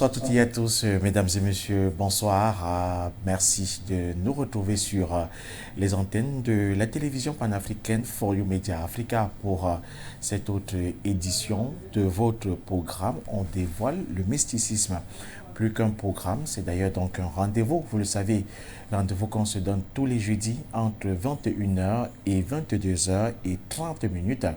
Bonsoir à toutes et à tous, mesdames et messieurs, bonsoir. Merci de nous retrouver sur les antennes de la télévision panafricaine For You Media Africa pour cette autre édition de votre programme On dévoile le mysticisme. Plus qu'un programme, c'est d'ailleurs donc un rendez-vous, vous le savez, rendez-vous qu'on se donne tous les jeudis entre 21h et 22h et 30 minutes.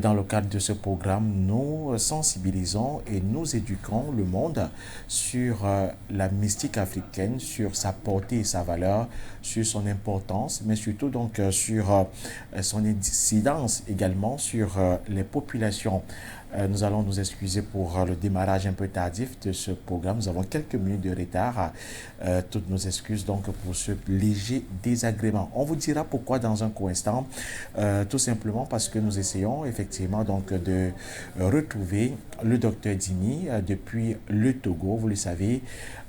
Dans le cadre de ce programme, nous sensibilisons et nous éduquons le monde sur la mystique africaine, sur sa portée et sa valeur, sur son importance, mais surtout donc sur son incidence également sur les populations. Nous allons nous excuser pour le démarrage un peu tardif de ce programme. Nous avons quelques minutes de retard. Toutes nos excuses donc pour ce léger désagrément. On vous dira pourquoi dans un court instant. Tout simplement parce que nous essayons effectivement donc de retrouver le docteur Dimi depuis le Togo. Vous le savez,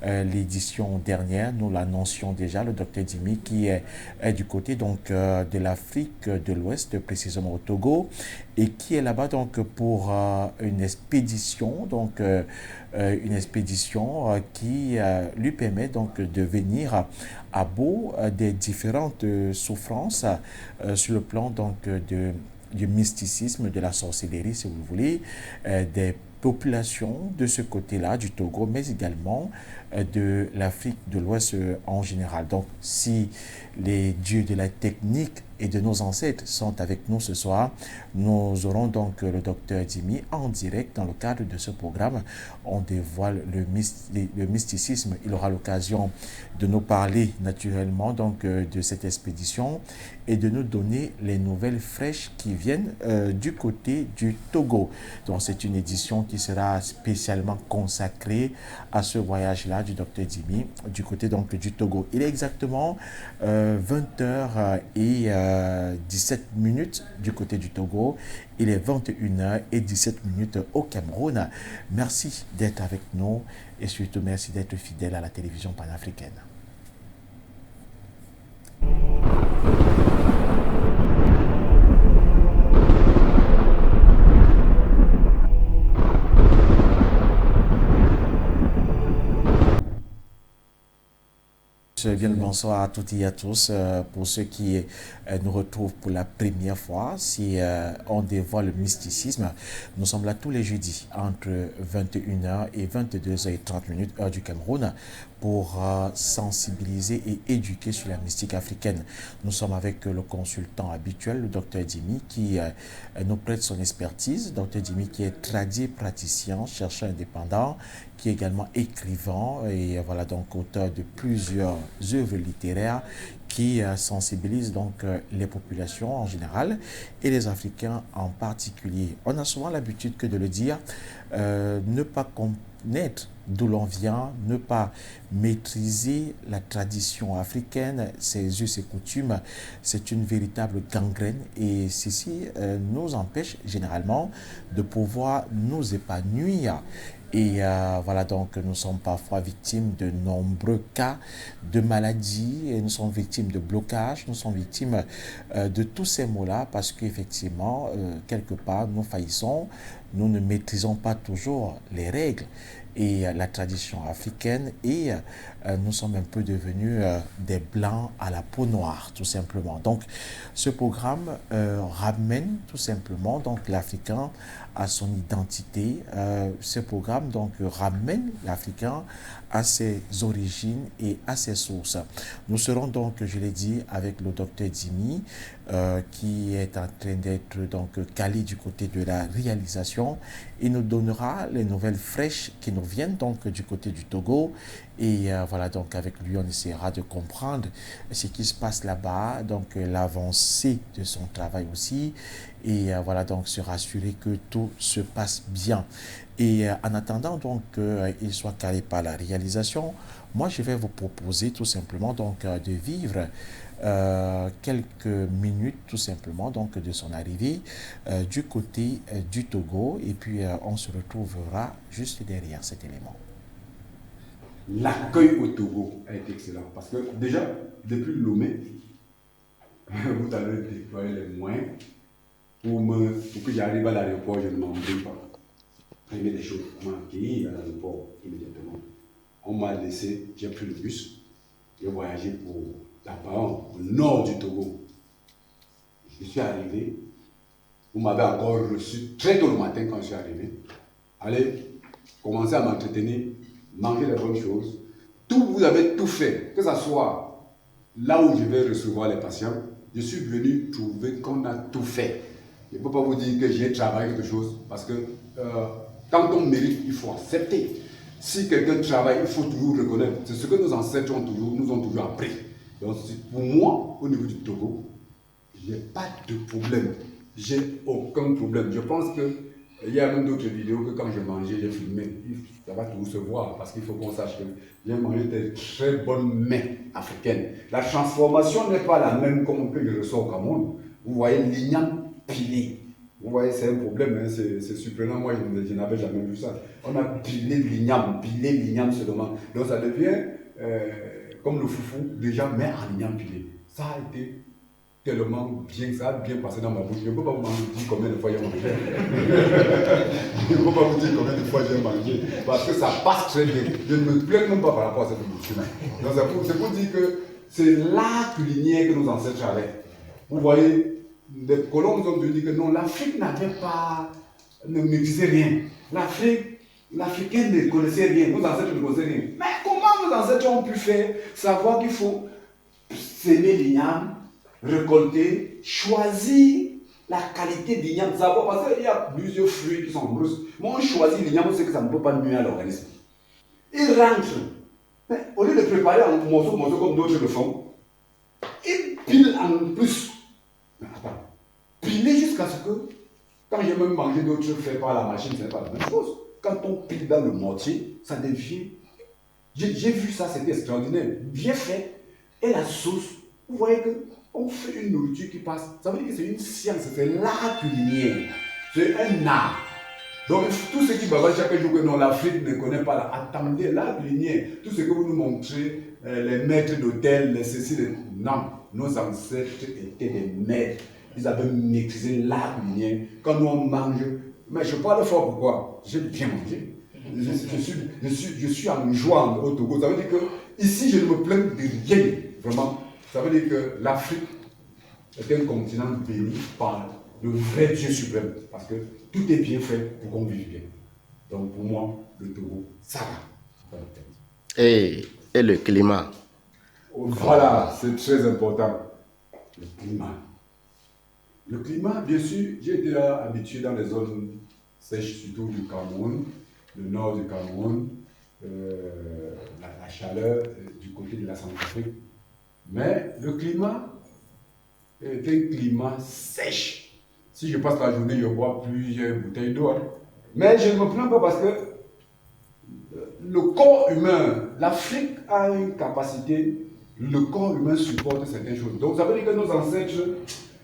l'édition dernière, nous l'annoncions déjà, le docteur Dimi qui est du côté donc de l'Afrique de l'Ouest, précisément au Togo, et qui est là-bas donc pour une expédition, qui lui permet donc de venir à bout des différentes souffrances sur le plan donc du mysticisme, de la sorcellerie, si vous voulez, des populations de ce côté-là, du Togo, mais également de l'Afrique de l'Ouest en général. Donc, si les dieux de la technique et de nos ancêtres sont avec nous ce soir, nous aurons donc le docteur Dimi en direct dans le cadre de ce programme. On dévoile le mysticisme. Il aura l'occasion de nous parler naturellement donc de cette expédition et de nous donner les nouvelles fraîches qui viennent du côté du Togo. Donc c'est une édition qui sera spécialement consacrée à ce voyage-là du docteur Dimi du côté donc du Togo. Il est exactement 20h et 17 minutes du côté du Togo. Il est 21h et 17 minutes au Cameroun. Merci d'être avec nous et surtout merci d'être fidèle à la télévision panafricaine. Bien le bonsoir à toutes et à tous. Pour ceux qui nous retrouvent pour la première fois, si on dévoile le mysticisme, nous sommes là tous les jeudis entre 21h et 22h30 heure du Cameroun pour sensibiliser et éduquer sur la mystique africaine. Nous sommes avec le consultant habituel, le docteur Dimi, qui nous prête son expertise. Docteur Dimi qui est traduit praticien, chercheur indépendant, qui est également écrivain et voilà donc auteur de plusieurs œuvres littéraires qui sensibilisent donc les populations en général et les Africains en particulier. On a souvent l'habitude que de le dire, ne pas connaître d'où l'on vient, ne pas maîtriser la tradition africaine, ses us et coutumes, c'est une véritable gangrène et ceci nous empêche généralement de pouvoir nous épanouir. Et voilà donc nous sommes parfois victimes de nombreux cas de maladies et nous sommes victimes de blocages, nous sommes victimes de tous ces maux-là parce qu'effectivement, quelque part, nous faillissons, nous ne maîtrisons pas toujours les règles et la tradition africaine et nous sommes un peu devenus des blancs à la peau noire tout simplement. Donc ce programme ramène tout simplement donc l'Africain à son identité. Ce programme donc ramène l'Africain à ses origines et à ses sources. Nous serons donc, je l'ai dit, avec le docteur Dimi qui est en train d'être donc calé du côté de la réalisation. Il nous donnera les nouvelles fraîches qui nous viennent donc du côté du Togo et voilà donc avec lui on essaiera de comprendre ce qui se passe là-bas, donc l'avancée de son travail aussi et voilà donc se rassurer que tout se passe bien. Et en attendant donc qu'il soit calé par la réalisation, moi je vais vous proposer tout simplement donc de vivre quelques minutes tout simplement donc de son arrivée du côté du Togo et puis on se retrouvera juste derrière cet élément. L'accueil au Togo a été excellent parce que déjà depuis Lomé, vous avez déployé les moyens pour que j'arrive à l'aéroport, je ne m'embrouille pas. première des choses, on m'a accueilli à l'aéroport immédiatement. On m'a laissé, j'ai pris le bus, j'ai voyagé pour Tapahan, au nord du Togo. Je suis arrivé, vous m'avez encore reçu très tôt le matin quand je suis arrivé. Allez, commencez à m'entretenir, manger les bonnes choses. Tout, vous avez tout fait, que ce soit là où je vais recevoir les patients. Je suis venu trouver qu'on a tout fait. Je ne peux pas vous dire que j'ai travaillé quelque chose parce que quand on mérite, il faut accepter. Si quelqu'un travaille, il faut toujours reconnaître. C'est ce que nos ancêtres nous ont toujours appris. Donc, pour moi, au niveau du Togo, je n'ai pas de problème. J'ai aucun problème. Je pense qu'il y a même d'autres vidéos que quand je mangeais, j'ai filmé. Ça va tout se voir parce qu'il faut qu'on sache que j'ai mangé des très bonnes mets africaines. La transformation n'est pas la même comme que je ressens au Cameroun. Vous voyez l'igname pilé. Vous voyez, c'est un problème, hein, c'est surprenant. Moi, je n'avais jamais vu ça. On a pilé l'igname seulement. Donc ça devient comme le foufou, déjà, mais en igname pilé. Ça a été tellement bien, ça a bien passé dans ma bouche. Je ne peux pas vous dire combien de fois j'ai mangé. Je ne peux pas vous dire combien de fois j'ai mangé. Parce que ça passe très bien. Je ne me plains même pas par rapport à cette nourriture. Donc c'est pour dire que c'est l'art culinaire que nos ancêtres avaient. Vous voyez, les colons nous ont dit que non, l'Afrique n'avait pas, ne maîtrisait rien. L'Africain ne connaissait rien. Nos ancêtres ne connaissaient rien. Mais comment nos ancêtres ont pu faire savoir qu'il faut s'aimer l'igname, récolter, choisir la qualité d'igname, savoir, parce qu'il y a plusieurs fruits qui sont en brousse. Moi, on choisit l'igname, on sait que ça ne peut pas nuire à l'organisme. Ils rentrent, mais au lieu de préparer en morceaux comme d'autres le font, ils pilent en plus. Mais attends, piler jusqu'à ce que, quand j'ai même mangé d'autres faits par la machine, ce n'est pas la même chose. Quand on pile dans le mortier, ça devient. J'ai vu ça, c'était extraordinaire, bien fait. Et la sauce, vous voyez qu'on fait une nourriture qui passe. Ça veut dire que c'est une science, c'est l'art culinaire. C'est un art. Donc, tout ce qui bavardent chaque jour que non, l'Afrique ne connaît pas, là, attendez, l'art culinaire, tout ce que vous nous montrez, les maîtres d'hôtel, les ceci, non, nos ancêtres étaient des maîtres. Ils avaient maîtrisé l'art culinaire. Quand nous on mange, mais je parle fort pourquoi? J'ai bien mangé. Je suis en joie au Togo. Ça veut dire que ici, je ne me plains de rien. Vraiment. Ça veut dire que l'Afrique est un continent béni par le vrai Dieu suprême. Parce que tout est bien fait pour qu'on vive bien. Donc pour moi, le Togo, ça va. Et le climat? Voilà, c'est très important. Le climat. Le climat, bien sûr, j'ai été habitué dans les zones sèches, surtout du Cameroun, le nord du Cameroun, la chaleur du côté de la Centrafrique. Mais le climat est un climat sèche. Si je passe la journée, je bois plusieurs bouteilles d'eau. Mais je ne me plains pas parce que le corps humain, l'Afrique a une capacité, le corps humain supporte certaines choses. Donc ça veut dire que nos ancêtres,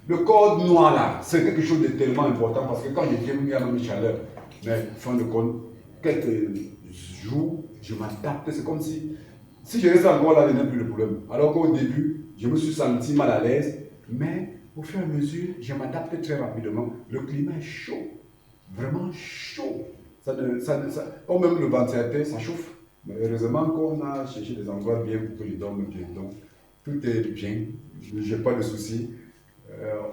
le corps noir là, c'est quelque chose de tellement important parce que quand je viens, il y a même une chaleur. Mais fin de compte, quelques jours, je m'adapte. C'est comme si je reste encore là, je n'ai plus le problème. Alors qu'au début, je me suis senti mal à l'aise, mais au fur et à mesure, je m'adapte très rapidement. Le climat est chaud, vraiment chaud. Comme même le ventilateur, ça chauffe. Mais heureusement qu'on a cherché des endroits bien pour que je dorme bien. Donc, tout est bien, je n'ai pas de soucis.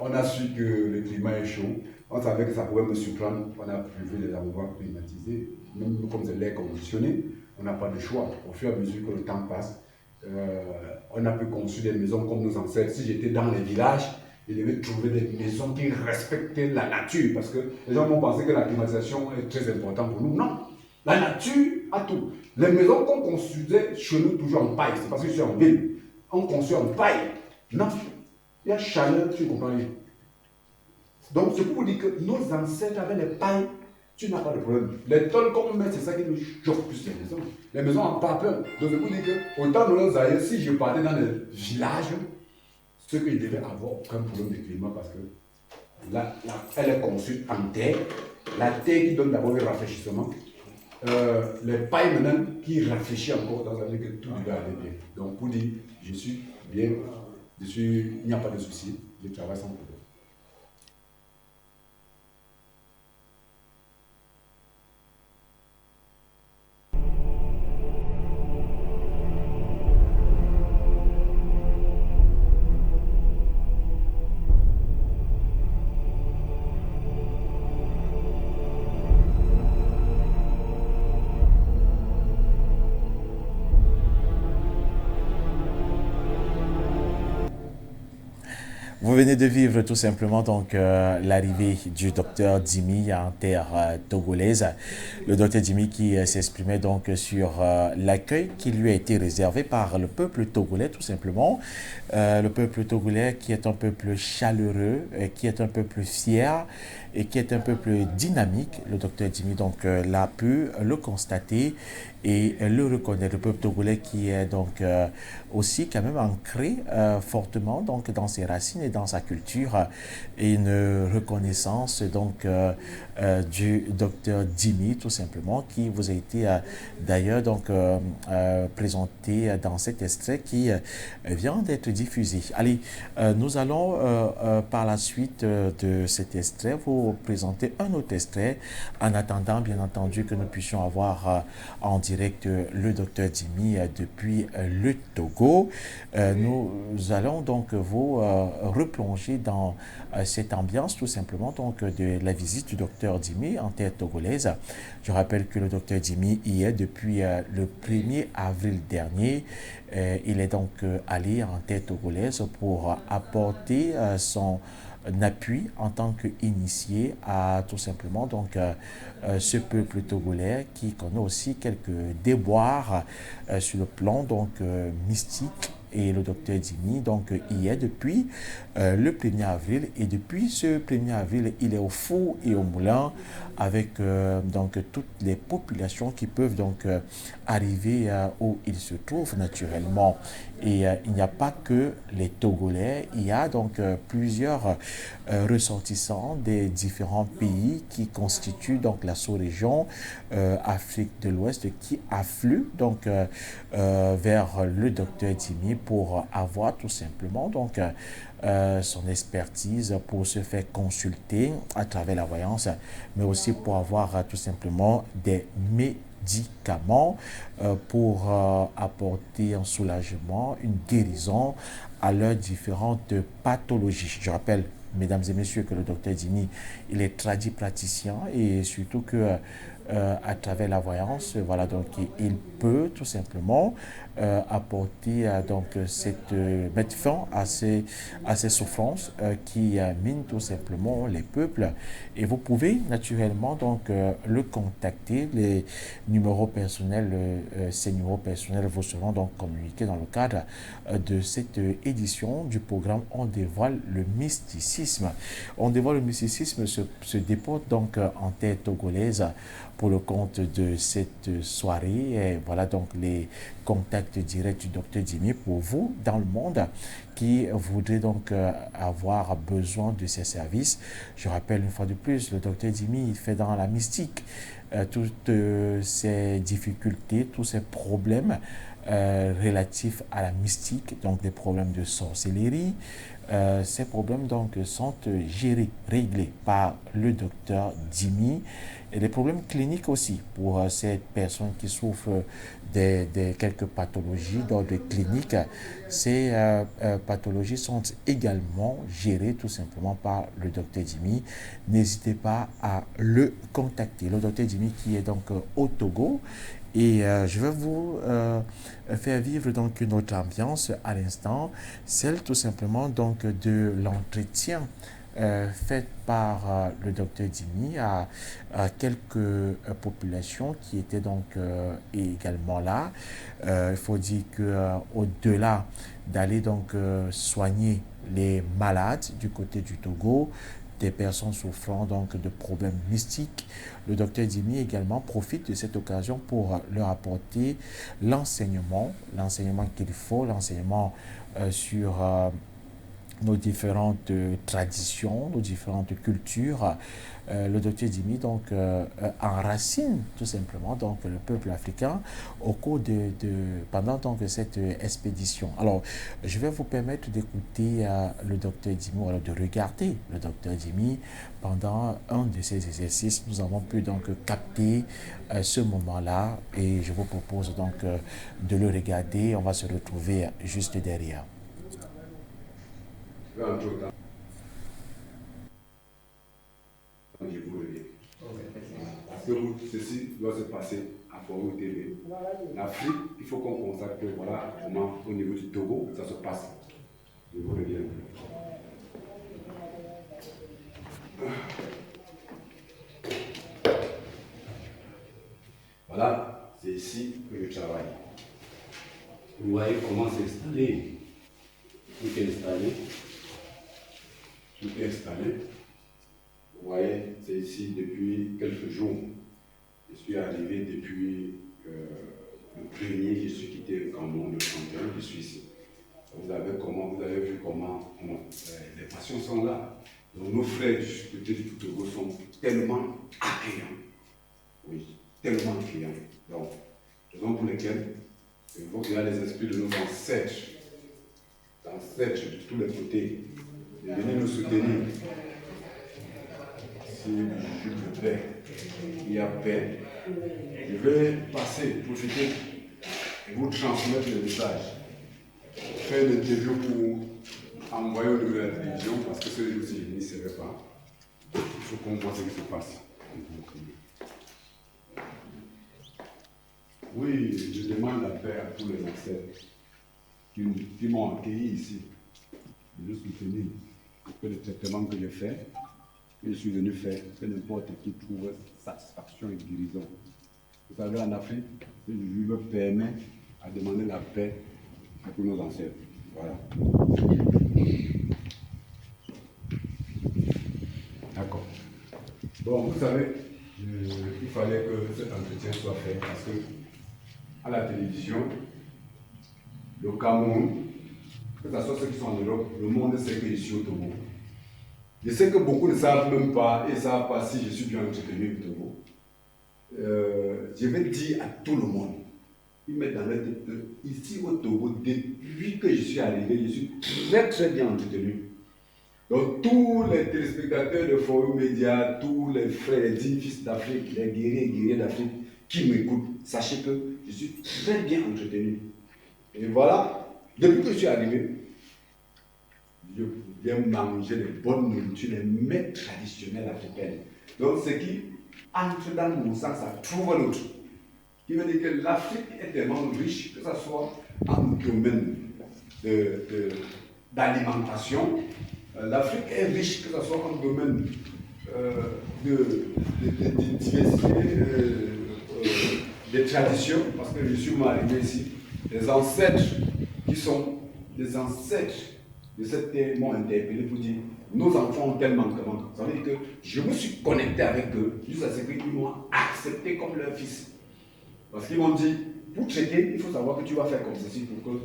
On a su que le climat est chaud. On savait que ça pouvait me surprendre. On a prévu des endroits climatisés. Même comme c'est l'air conditionné, on n'a pas de choix. Au fur et à mesure que le temps passe, on a pu construire des maisons comme nos ancêtres. Si j'étais dans les villages, je devais trouver des maisons qui respectaient la nature. Parce que les gens vont penser que la climatisation est très importante pour nous. Non, la nature a tout. Les maisons qu'on construisait chez nous toujours en paille, c'est parce que je suis en ville. On construit en paille. Non, il y a chaleur, tu comprends rien. Donc c'est pour vous dire que nos ancêtres avaient les pailles, tu n'as pas de problème. Les tôles qu'on met, c'est ça qui nous choque plus les maisons. Les maisons n'ont pas peur. Donc c'est pour dire que autant de nos aïeux, si je partais dans les villages, ceux qui devaient avoir aucun problème de climat parce que là, elle est conçue en terre, la terre qui donne d'abord le rafraîchissement, les pailles maintenant qui rafraîchissent encore, dans la vie que tout devait aller bien. Donc pour dire, je suis bien, il n'y a pas de souci, je travaille sans problème. Vous venez de vivre tout simplement donc l'arrivée du docteur Dimi en terre togolaise. Le docteur Dimi qui s'exprimait donc sur l'accueil qui lui a été réservé par le peuple togolais tout simplement. Le peuple togolais qui est un peuple chaleureux, qui est un peuple fier et qui est un peuple dynamique. Le docteur Dimi donc l'a pu le constater et le reconnaître. Le peuple togolais qui est donc aussi quand même ancré fortement donc dans ses racines et dans sa culture et une reconnaissance donc du docteur Dimi tout simplement qui vous a été d'ailleurs donc présenté dans cet extrait qui vient d'être diffusé. Allez, nous allons par la suite de cet extrait vous présenter un autre extrait en attendant bien entendu que nous puissions avoir en direct le docteur Dimi depuis le Togo. Nous allons donc vous replonger dans cette ambiance tout simplement donc de la visite du docteur Dimi en terre togolaise. Je rappelle que le docteur Dimi y est depuis le 1er avril dernier. Il est donc allé en terre togolaise pour apporter son appui en tant qu'initié à tout simplement donc ce peuple togolais qui connaît aussi quelques déboires sur le plan donc mystique. Et le docteur Dimi donc y est depuis le 1er avril et depuis ce 1er avril il est au four et au moulin avec donc toutes les populations qui peuvent donc arriver où il se trouve naturellement. Et il n'y a pas que les Togolais, il y a donc plusieurs ressortissants des différents pays qui constituent donc la sous-région Afrique de l'Ouest qui affluent donc vers le docteur Dimi pour avoir tout simplement donc son expertise, pour se faire consulter à travers la voyance, mais aussi pour avoir tout simplement des médicaments pour apporter un soulagement, une guérison à leurs différentes pathologies. Je rappelle, mesdames et messieurs, que le docteur Dimi, il est tradipraticien et surtout que à travers la voyance, voilà, donc il peut tout simplement apporter donc mettre fin à ces souffrances qui minent tout simplement les peuples. Et vous pouvez naturellement donc le contacter. Les numéros personnels, ces numéros personnels vous seront donc communiqués dans le cadre de cette édition du programme On dévoile le mysticisme. On dévoile le mysticisme se déporte donc en terre togolaise pour le compte de cette soirée. Et voilà donc les contacts directs du docteur Dimi pour vous dans le monde qui voudraient donc avoir besoin de ces services. Je rappelle une fois de plus, le docteur Dimi il fait dans la mystique toutes ces difficultés, tous ces problèmes relatifs à la mystique, donc des problèmes de sorcellerie. Ces problèmes donc sont gérés, réglés par le docteur Dimi. Et les problèmes cliniques aussi pour ces personnes qui souffrent de quelques pathologies d'ordre clinique. Ces pathologies sont également gérées tout simplement par le docteur Dimi. N'hésitez pas à le contacter. Le docteur Dimi qui est donc au Togo. Et je vais vous faire vivre donc une autre ambiance à l'instant, celle tout simplement donc de l'entretien faite par le docteur Dimi à quelques populations qui étaient donc également là. Il faut dire que au-delà d'aller donc soigner les malades du côté du Togo, des personnes souffrant donc de problèmes mystiques, le docteur Dimi également profite de cette occasion pour leur apporter l'enseignement qu'il faut, l'enseignement sur nos différentes traditions, nos différentes cultures. Le docteur Dimi donc enracine tout simplement donc le peuple africain au cours pendant donc cette expédition. Alors, je vais vous permettre d'écouter le docteur Dimi, ou alors de regarder le docteur Dimi pendant un de ces exercices. Nous avons pu donc capter ce moment-là et je vous propose donc de le regarder. On va se retrouver juste derrière. Je vous reviens. Parce que ceci doit se passer à Foro TV. L'Afrique, il faut qu'on constate que voilà comment au niveau du Togo ça se passe. Je vous reviens. ici que je travaille. Vous voyez comment c'est installé. Tout est installé. Tout est installé. Vous voyez, c'est ici depuis quelques jours. Je suis arrivé depuis le premier, je suis quitté le Cameroun le 31, je suis ici. Vous avez vu comment les patients sont là. Donc nos frères du côté du Togo sont tellement accueillants. Oui, tellement accueillants. Donc, raison pour lesquelles il faut qu'il y ait les esprits de nos ancêtres de tous les côtés, de venir nous soutenir. Si je veux paix, il y a paix. Je vais profiter et vous transmettre le message. Faire une interview pour envoyer au niveau de la télévision, parce que ce jour-ci, je n'y serai pas. Il faut qu'on voit ce qui se passe. Oui, je demande la paix à tous les ancêtres qui m'ont accueilli ici, de nous soutenir pour que le traitement que je fais, que je suis venu faire, que n'importe qui trouve satisfaction et guérison. Vous savez, en Afrique, je me permets à demander la paix à tous nos ancêtres. Voilà. D'accord. Bon, vous savez, il fallait que cet entretien soit fait parce que à la télévision, le Cameroun, que ce soit ceux qui sont en Europe, le monde sait que je suis au Togo. Je sais que beaucoup ne savent même pas et ne savent pas si je suis bien entretenu au Togo. Je vais dire à tout le monde, ils mettent dans la tête que ici au Togo, depuis que je suis arrivé, je suis très très bien entretenu. Donc tous les téléspectateurs de Forum Média, tous les frères, les dignes fils d'Afrique, les guerriers et guerriers d'Afrique qui m'écoutent, sachez que je suis très bien entretenu. Et voilà, depuis que je suis arrivé, je viens manger les bonnes nourritures, les mets traditionnels africains. Donc ce qui entre dans mon sang, ça trouve l'autre. Qui veut dire que l'Afrique est tellement riche, que ce soit en domaine d'alimentation, l'Afrique est riche, que ce soit en domaine de diversité, des traditions, parce que je suis arrivé ici, les ancêtres qui sont des ancêtres de cette terre m'ont interpellé pour dire nos enfants ont tel manquement. Ça veut dire que je me suis connecté avec eux jusqu'à ce qu'ils m'ont accepté comme leur fils. Parce qu'ils m'ont dit, pour traiter, il faut savoir que tu vas faire comme ceci pour que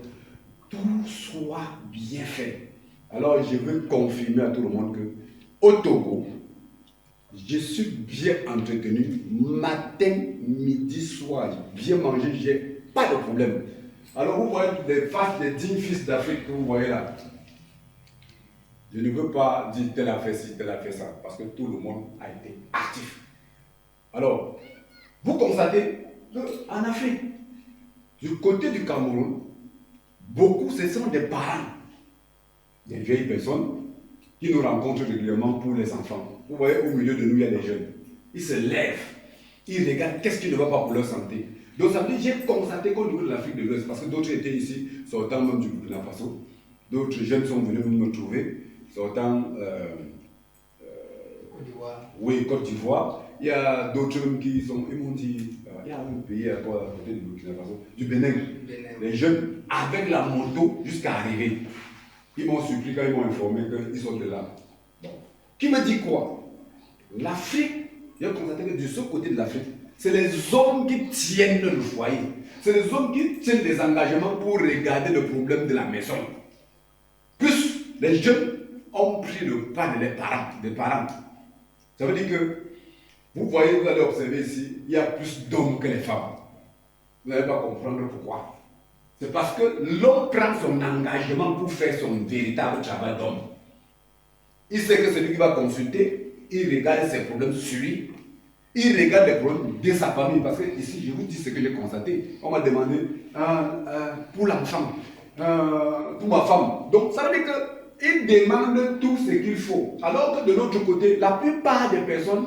tout soit bien fait. Alors je veux confirmer à tout le monde que au Togo, je suis bien entretenu, matin, midi, soir, bien mangé, je n'ai pas de problème. Alors vous voyez les faces des dignes fils d'Afrique que vous voyez là. Je ne veux pas dire tel a fait ci, tel a fait ça, parce que tout le monde a été actif. Alors, vous constatez qu'en Afrique, du côté du Cameroun, beaucoup, ce sont des parents, des vieilles personnes qui nous rencontrent régulièrement pour les enfants. Vous voyez, au milieu de nous, il y a des jeunes. Ils se lèvent, ils regardent qu'est-ce qui ne va pas pour leur santé. Donc ça veut dire j'ai constaté qu'au niveau de l'Afrique de l'Ouest, parce que d'autres étaient ici, sortant même du Burkina Faso, d'autres jeunes sont venus me trouver, sortant Côte d'Ivoire. Il y a d'autres qui sont, ils m'ont dit, il y a un pays à côté du Burkina Faso, du Bénin. Les jeunes, avec la moto jusqu'à arriver, ils m'ont supplié quand ils m'ont informé qu'ils sont de là. Bon. Qui me dit quoi? L'Afrique, j'ai constaté que de ce côté de l'Afrique, c'est les hommes qui tiennent le foyer. C'est les hommes qui tiennent les engagements pour regarder le problème de la maison. Plus les jeunes ont pris le pas de leurs parents. Ça veut dire que, vous voyez, vous allez observer ici, il y a plus d'hommes que les femmes. Vous n'allez pas comprendre pourquoi. C'est parce que l'homme prend son engagement pour faire son véritable travail d'homme. Il sait que celui qui va consulter, il regarde ses problèmes sur lui. Il regarde les problèmes de sa famille. Parce que ici, je vous dis ce que j'ai constaté. On m'a demandé pour l'enfant, pour ma femme. Donc, ça veut dire qu'il demande tout ce qu'il faut. Alors que de l'autre côté, la plupart des personnes,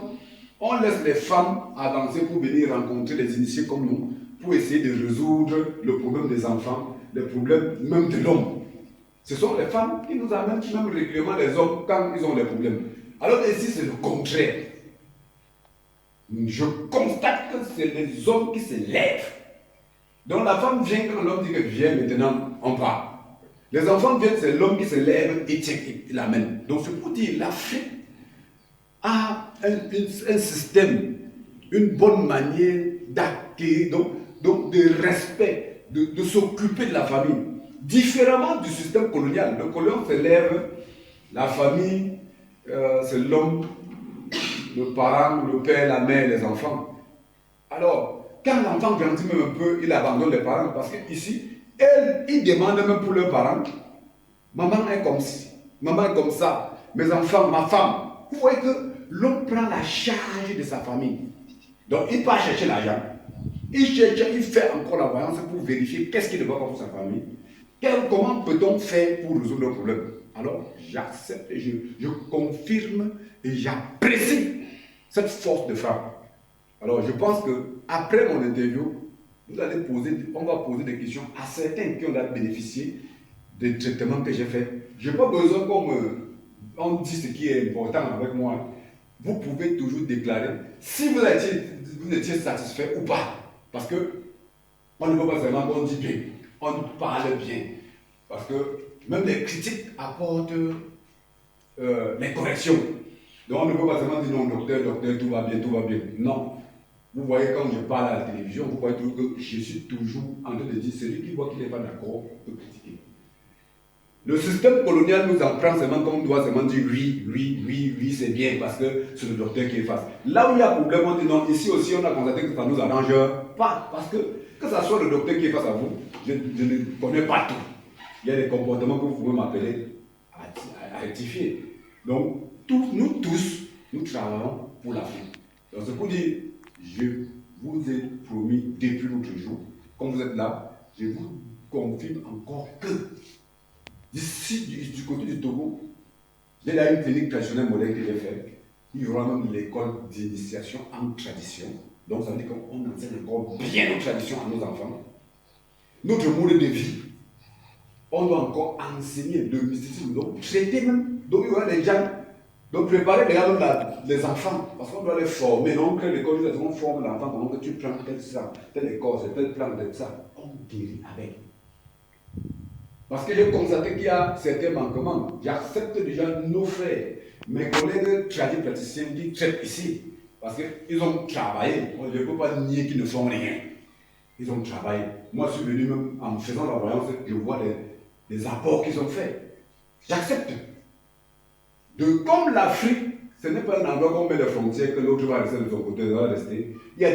on laisse les femmes avancer pour venir rencontrer des initiés comme nous, pour essayer de résoudre le problème des enfants, le problème même de l'homme. Ce sont les femmes qui nous amènent même régulièrement les hommes quand ils ont des problèmes. Alors ici, c'est le contraire. Je constate que c'est les hommes qui se lèvent Donc la femme vient quand l'homme dit que viens maintenant, on part. Les enfants viennent, c'est l'homme qui se lève et tient, il l'amène. Donc c'est pour dire, l'Afrique a un système, une bonne manière d'accueillir, donc de respect, de s'occuper de la famille. Différemment du système colonial. Le colon se lève, la famille, c'est l'homme, le parent, le père, la mère, les enfants. Alors, quand l'enfant grandit même un peu, il abandonne les parents parce qu'ici, ils demandent même pour leurs parents, maman est comme ci, maman est comme ça, mes enfants, ma femme. Vous voyez que l'homme prend la charge de sa famille. Donc, il part chercher l'argent. Il cherche, il fait encore la voyance pour vérifier qu'est-ce qu'il doit faire pour sa famille. Comment peut-on faire pour résoudre le problème? Alors, j'accepte, je confirme et j'apprécie cette force de femme. Alors, je pense qu'après mon interview, on va poser des questions à certains qui ont bénéficié des traitements que j'ai faits. Je n'ai pas besoin qu'on dise ce qui est important avec moi. Vous pouvez toujours déclarer si vous étiez satisfait ou pas. Parce que on ne peut pas seulement qu'on dit bien, on parle bien. Parce que même les critiques apportent les corrections. Donc on ne peut pas seulement dire non, docteur, tout va bien, tout va bien. Non. Vous voyez, quand je parle à la télévision, vous voyez toujours que je suis toujours en train de dire celui qui voit qu'il n'est pas d'accord peut critiquer. Le système colonial nous apprend seulement qu'on doit seulement dire oui, c'est bien parce que c'est le docteur qui est face. Là où il y a problème, on dit non, ici aussi on a constaté que ça nous arrange pas. Parce que ce soit le docteur qui est face à vous, je ne connais pas tout. Il y a des comportements que vous pouvez m'appeler à rectifier. Donc, nous tous, nous travaillons pour l'Afrique. Donc, c'est pour dire, je vous ai promis depuis l'autre jour, quand vous êtes là, je vous confirme encore que d'ici, du côté du Togo, j'ai là une clinique traditionnelle modèle que j'ai faite. Il y aura même l'école d'initiation en tradition. Donc, ça veut dire qu'on enseigne encore bien nos traditions à nos enfants. Notre mode de vie, on doit encore enseigner le mysticisme, donc traiter même, donc il y aura des gens, donc préparer les enfants, parce qu'on doit les former, donc l'école, on forme l'enfant, comment que tu prends telle écorce, tel plan, tel ça, on guérit avec. Parce que j'ai constaté qu'il y a certains manquements. J'accepte déjà nos frères, mes collègues praticiens qui traitent ici, parce qu'ils ont travaillé, on ne peut pas nier qu'ils ne font rien. Ils ont travaillé. Moi, je suis venu même en faisant la voyance, je vois les apports qu'ils ont faits. J'accepte. Comme l'Afrique, ce n'est pas un endroit où on met les frontières, que l'autre va rester de son côté, va rester. Il y a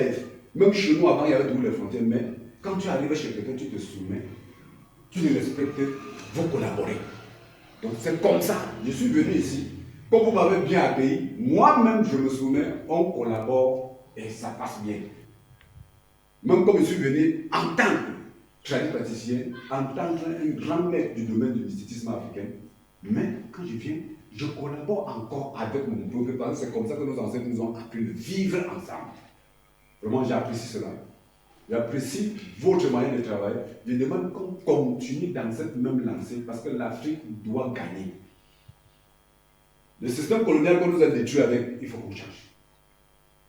même chez nous, avant, il y avait toutes les frontières, mais quand tu arrives chez quelqu'un, tu te soumets, tu ne respectes, vous collaborez. Donc c'est comme ça. Je suis venu ici. Comme vous m'avez bien accueilli, moi-même, je me soumets, on collabore et ça passe bien. Même comme je suis venu en tant que praticien, en tant qu'un grand maître du domaine du mysticisme africain, mais quand je viens, je collabore encore avec mon peuple parce que c'est comme ça que nos ancêtres nous ont appris de vivre ensemble. Vraiment, j'apprécie cela. J'apprécie votre manière de travailler. Je demande qu'on continue dans cette même lancée parce que l'Afrique doit gagner. Le système colonial qu'on nous a détruit avec, il faut qu'on change.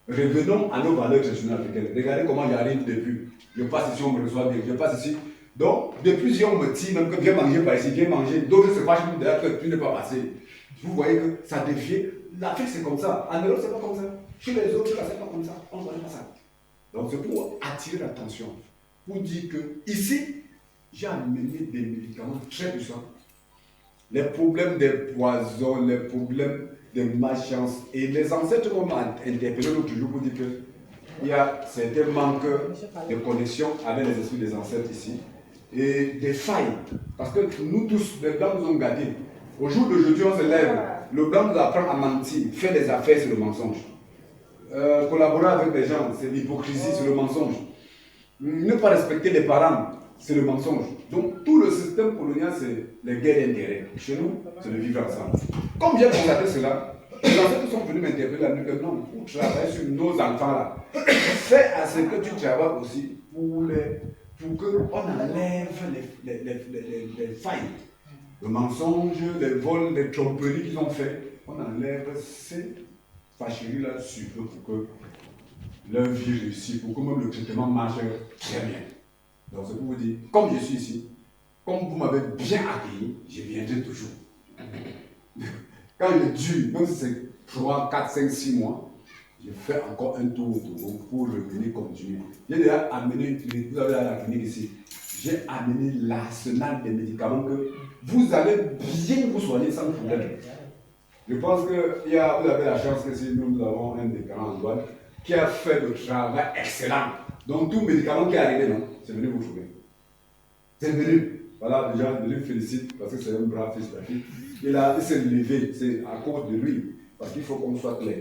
Revenons à nos valeurs traditionnelles africaines. Regardez comment j'arrive depuis. Je passe ici, on me reçoit bien. Je passe ici. Donc, depuis si on me dit même que viens manger par ici, viens manger, d'autres se fâchent de là que tu n'es pas passé. Vous voyez que ça défie. L'Afrique, c'est comme ça. En Europe, c'est pas comme ça. Chez les autres, c'est pas comme ça. On ne connaît pas ça. Donc, c'est pour attirer l'attention. Pour dire que ici, j'ai amené des médicaments très puissants. Les problèmes des poisons, les problèmes de malchance. Et les ancêtres m'ont interpellé l'autre jour pour dire qu'il y a certains manques de connexion avec les esprits des ancêtres ici. Et des failles. Parce que nous tous, les blancs nous ont gâtés. Au jour d'aujourd'hui, on se lève. Le blanc nous apprend à mentir. Faire des affaires, c'est le mensonge. Collaborer avec les gens, c'est l'hypocrisie, c'est le mensonge. Ne pas respecter les parents, c'est le mensonge. Donc tout le système colonial, c'est les guerres d'intérêt. Chez nous, c'est de vivre ensemble. Comme j'ai constaté cela, les ancêtres sont venus m'interpeller à que non, pour travailler sur nos enfants là, fais à ce que tu travailles aussi pour qu'on enlève les failles, le mensonge, les vols, les tromperies qu'ils ont fait. On enlève ces fâcheries là sur eux pour que leur vie réussisse, pour que même le traitement marche très bien. Donc c'est pour vous dire, comme je suis ici, comme vous m'avez bien accueilli, je viendrai toujours. Quand il dure, même si c'est 3, 4, 5, 6 mois, je fais encore un tour au Togo pour revenir continuer. J'ai déjà amené, vous avez la clinique ici, j'ai amené l'arsenal des médicaments que vous allez bien vous soigner sans problème. Je pense que vous avez la chance que si nous avons un déclarant en douane qui a fait le travail excellent. Donc tout médicament qui est arrivé, non, c'est venu vous trouver. C'est venu. Voilà, déjà, je le félicite parce que c'est un brave fils d'Afrique. Il s'est levé, c'est à cause de lui. Parce qu'il faut qu'on soit clair.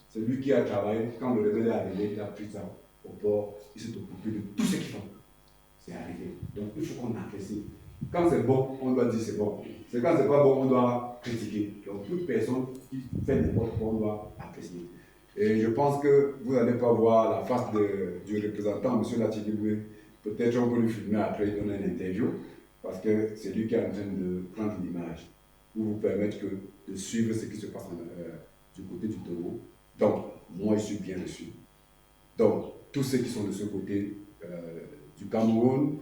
C'est lui qui a travaillé. Quand le rebelle est arrivé, il a pris ça au port. Il s'est occupé de tout ce qu'il faut. C'est arrivé. Donc il faut qu'on apprécie. Quand c'est bon, on doit dire c'est bon. C'est quand c'est pas bon, on doit critiquer. Donc toute personne qui fait n'importe quoi, on doit apprécier. Et je pense que vous n'allez pas voir la face du représentant, M. Latigiboué. Peut-être on peut lui filmer après, donner une interview. Parce que c'est lui qui est en train de prendre l'image pour vous permettre de suivre ce qui se passe du côté du Togo. Donc, moi, je suis bien reçu. Donc, tous ceux qui sont de ce côté du Cameroun,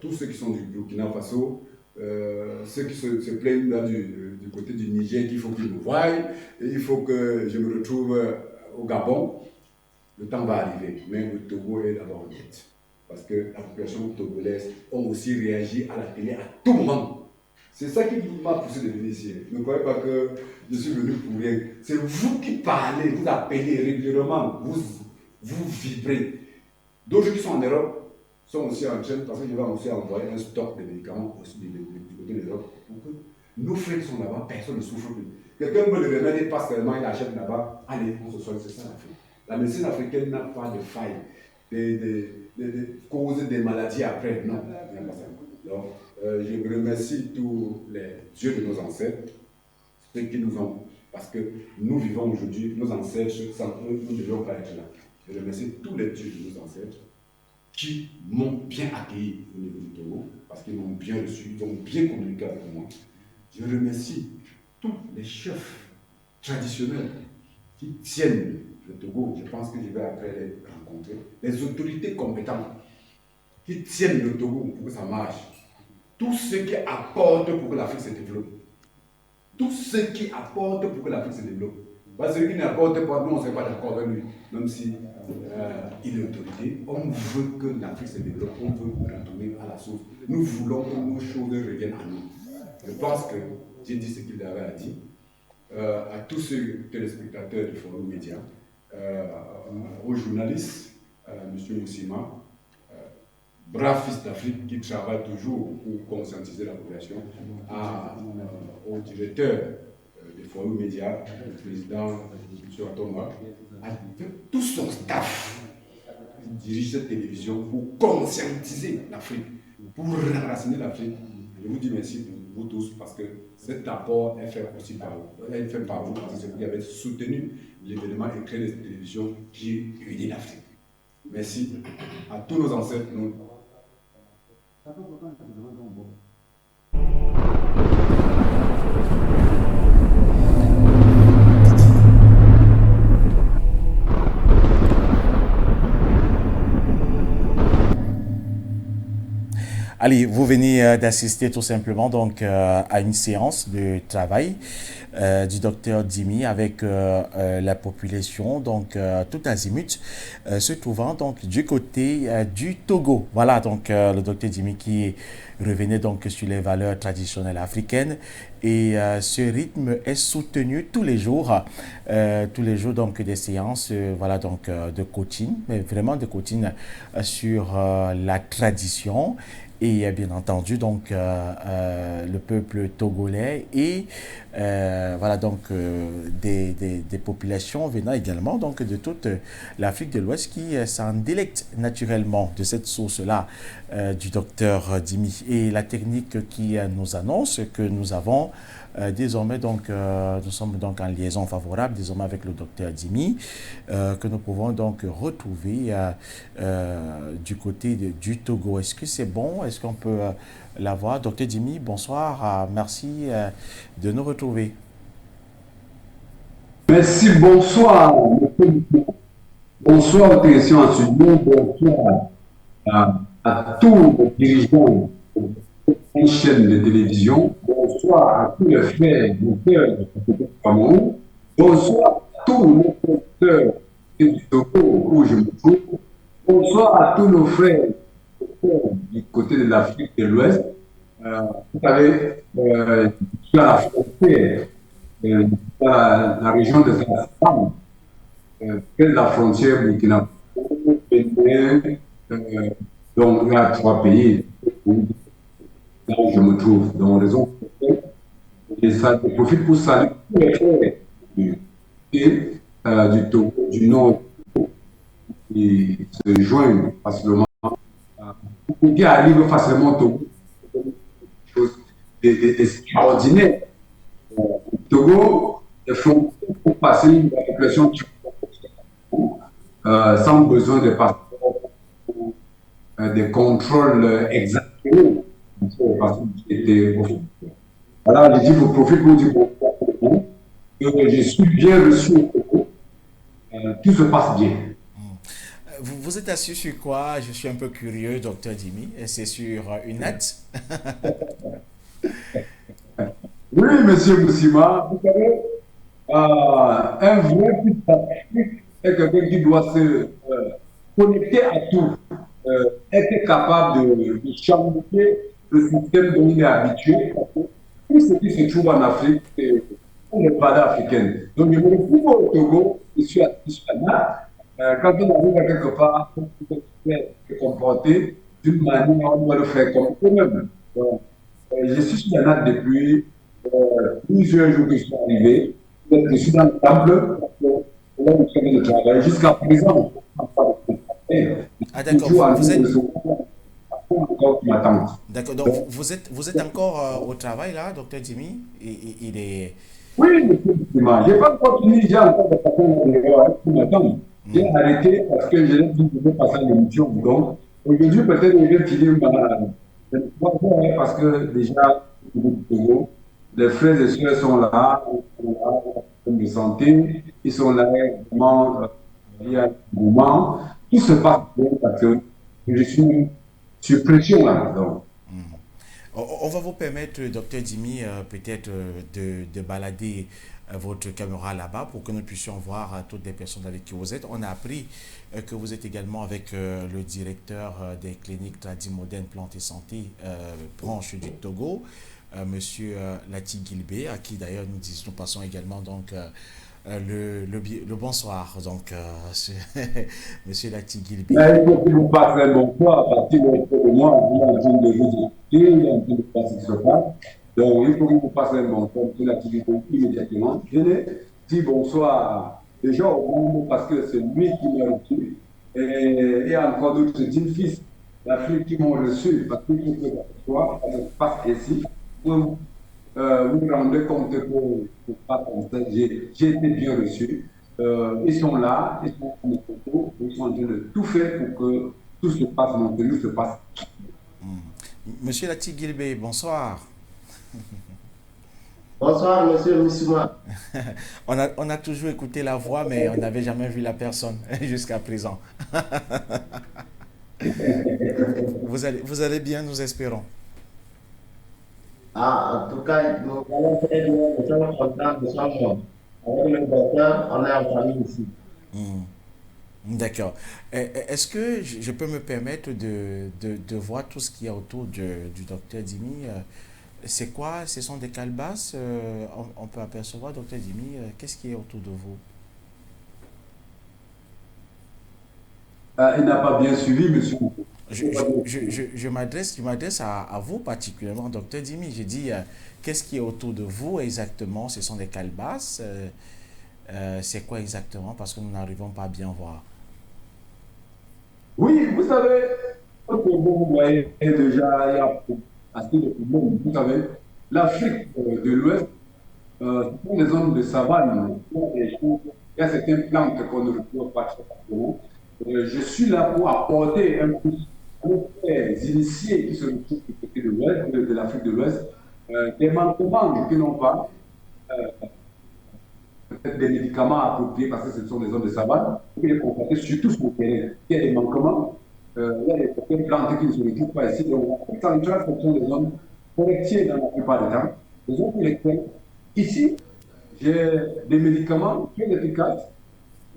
tous ceux qui sont du Burkina Faso, ceux qui se plaignent là, du côté du Niger, qu'il faut qu'ils me voient, et il faut que je me retrouve au Gabon, le temps va arriver. Mais le Togo est d'abord en tête. Parce que la population togolaise a aussi réagi à la télé à tout moment. C'est ça qui m'a poussé de venir ici. Ne croyez pas que je suis venu pour rien. C'est vous qui parlez, vous appelez régulièrement, vous vibrez. D'autres qui sont en Europe sont aussi en train, parce que je vais aussi envoyer un stock de médicaments aussi du côté de l'Europe. Nos frères qui sont là-bas, personne ne souffre plus. Quelqu'un veut le remède, il passe seulement, il achète là-bas. Allez, on se soigne, c'est ça l'Afrique. La médecine africaine n'a pas de faille. De causes des maladies après. Non, il n'y a pas ça. Donc, je remercie tous les dieux de nos ancêtres, ceux qui nous ont. Parce que nous vivons aujourd'hui, nos ancêtres, sans eux, nous ne devions pas être là. Je remercie tous les dieux de nos ancêtres qui m'ont bien accueilli au niveau du Togo, parce qu'ils m'ont bien reçu, ils ont bien communiqué avec moi. Je remercie tous les chefs traditionnels qui tiennent le Togo. Je pense que je vais après les rencontrer. Les autorités compétentes qui tiennent le Togo pour que ça marche. Tous ceux qui apportent pour que l'Afrique se développe. Tous ceux qui apportent pour que l'Afrique se développe. Parce que celui qui n'apporte pas, nous on ne serait pas d'accord avec lui. Même si il est autorité, on veut que l'Afrique se développe, on veut retourner à la source. Nous voulons que nos choses reviennent à nous. Je pense que j'ai dit ce qu'il avait à dire. À tous ceux téléspectateurs du Forum Média, aux journalistes, M. Moussima, brave fils d'Afrique qui travaille toujours pour conscientiser la population, au directeur des Forum Média, le président M. Atonga, à tout son staff qui dirige cette télévision pour conscientiser l'Afrique, pour enraciner l'Afrique. Je vous dis merci pour vous tous parce que cet apport est fait aussi par vous. Elle est fait par vous parce que vous avez soutenu l'événement et créé des télévisions qui unit l'Afrique. Merci à tous nos ancêtres. Allez, vous venez d'assister tout simplement donc à une séance de travail du docteur Dimi avec la population donc tout azimut se trouvant donc du côté du Togo. Voilà donc le docteur Dimi qui revenait donc sur les valeurs traditionnelles africaines et ce rythme est soutenu tous les jours donc des séances voilà donc de coaching, mais vraiment de coaching sur la tradition. Et bien entendu, donc, le peuple togolais et voilà, donc, des populations venant également donc, de toute l'Afrique de l'Ouest qui s'en délectent naturellement de cette source-là du docteur Dimi. Et la technique qui nous annonce que nous avons désormais, donc, nous sommes donc en liaison favorable désormais avec le docteur Dimi, que nous pouvons donc retrouver du côté du Togo. Est-ce que c'est bon? Est-ce qu'on peut l'avoir? Docteur Dimi, bonsoir. Merci de nous retrouver. Merci, bonsoir. Bonsoir aux télévisions en studio, bonsoir à tous les dirigeants une chaîne de télévision, bonsoir à tous les frères moteurs de Cameroun, bonsoir à tous les producteurs du Togo où je me trouve, bonsoir à tous nos frères du côté de l'Afrique de l'Ouest. Vous savez, je suis à la frontière, la région de Saint-Anne, près de la frontière Burkina Faso, Bénin, donc il y a trois pays là où je me trouve, dans raison et ça, je profite pour saluer tous les frères du Togo, du Nord, qui se joignent facilement, qui arrivent facilement au Togo, chose d'extraordinaire. Au Togo, il faut passer une population sans besoin de passeport, des contrôles exagérés. Voilà, je dis, je profite pour dire bonjour, que je suis bien reçu au Togo, tout se passe bien. Vous êtes assis sur quoi? Je suis un peu curieux, docteur Dimi. C'est sur une natte? Oui, monsieur Moussima, vous savez, un vrai fils d'Afrique est quelqu'un qui doit se connecter à tout, être capable de chambouler le système dont il est habitué. Tout ce qui se trouve en Afrique, c'est les valeurs africaines. Donc, je me retrouve au Togo, je suis sur la nappe. Quand on arrive à quelque part, on peut se comporter d'une manière, on doit le faire comme eux-mêmes. Donc, je suis sur la nappe depuis plusieurs jours que je suis arrivé. Je suis dans le temple, là où je fais le travail. Jusqu'à présent, Ah d'accord, toujours en train vous êtes... de se encore qui m'attendent. D'accord, donc vous êtes encore au travail là, docteur Dimi? Il est... Oui, effectivement. Je n'ai pas encore fini, j'ai encore des personnes qui m'attendent. J'ai arrêté parce que je n'ai plus de passer à l'émission. Donc, aujourd'hui, peut-être je vais finir parce que déjà, les frères et sœurs sont là, ils sont là, en de santé, ils sont là, vraiment, il y a un moment, tout se passe bien parce que je suis sur pression là. Donc. On va vous permettre, docteur Dimi, peut-être de balader votre caméra là-bas pour que nous puissions voir toutes les personnes avec qui vous êtes. On a appris que vous êtes également avec le directeur des cliniques Tradimodène Plantes et Santé, branche du Togo, monsieur Lati Gilbé, à qui d'ailleurs nous passons également donc le bonsoir. Donc, monsieur Lati Gilbé. Mais il faut que vous passiez un bon soir à partir de moi, vous êtes en train de vous écouter, il est en train de passer ce qui se passe. Donc, il faut que vous passiez un bon soir sur l'activité immédiatement. Je l'ai dit bonsoir déjà au monde parce que c'est lui qui m'a reçu. Et encore d'autres dignes fils d'Afrique qui m'ont reçu parce qu'il faut que ce soit, ça se passe ici. Vous vous rendez compte que je pas comme ça, j'ai été bien reçu. Ils sont là, ils sont en photo, ils sont en train de tout faire pour que tout se passe, mon pays se passe. Monsieur Lati Gilbé, bonsoir. Bonsoir, monsieur Moussima. On a toujours écouté la voix, mais on n'avait jamais vu la personne jusqu'à présent. Vous allez bien, nous espérons. Ah, en tout cas, nous allons très bien, nous sommes contents, nous sommes avec le docteur, on est en famille ici. Hmm. D'accord. Est-ce que je peux me permettre de voir tout ce qu'il y a autour du docteur Dimi? C'est quoi? Ce sont des calebasses? On peut apercevoir, docteur Dimi, qu'est-ce qui est autour de vous? Il n'a pas bien suivi, monsieur. Je m'adresse à vous particulièrement, docteur Dimi. Je dis, qu'est-ce qui est autour de vous exactement? Ce sont des calebasses? C'est quoi exactement? Parce que nous n'arrivons pas à bien voir. Oui, vous savez, vous voyez déjà, il y a assez de problèmes. Vous savez, l'Afrique de l'Ouest, ce sont des zones de savane. Il y a certaines plantes qu'on ne retrouve pas très facilement. Je suis là pour apporter un coup aux initiés qui se retrouvent du côté de l'Ouest, de l'Afrique de l'Ouest, des manquements qu'ils n'ont pas, peut-être des médicaments appropriés parce que ce sont des zones de savane, pour les constater surtout sur le terrain. Il y a des manquements il y a des certaines plantes qui ne se retrouvent pas ici. Donc, la centrale, ce sont des zones forestières dans la plupart des temps. Raison pour lesquelles, ici, j'ai des médicaments très efficaces.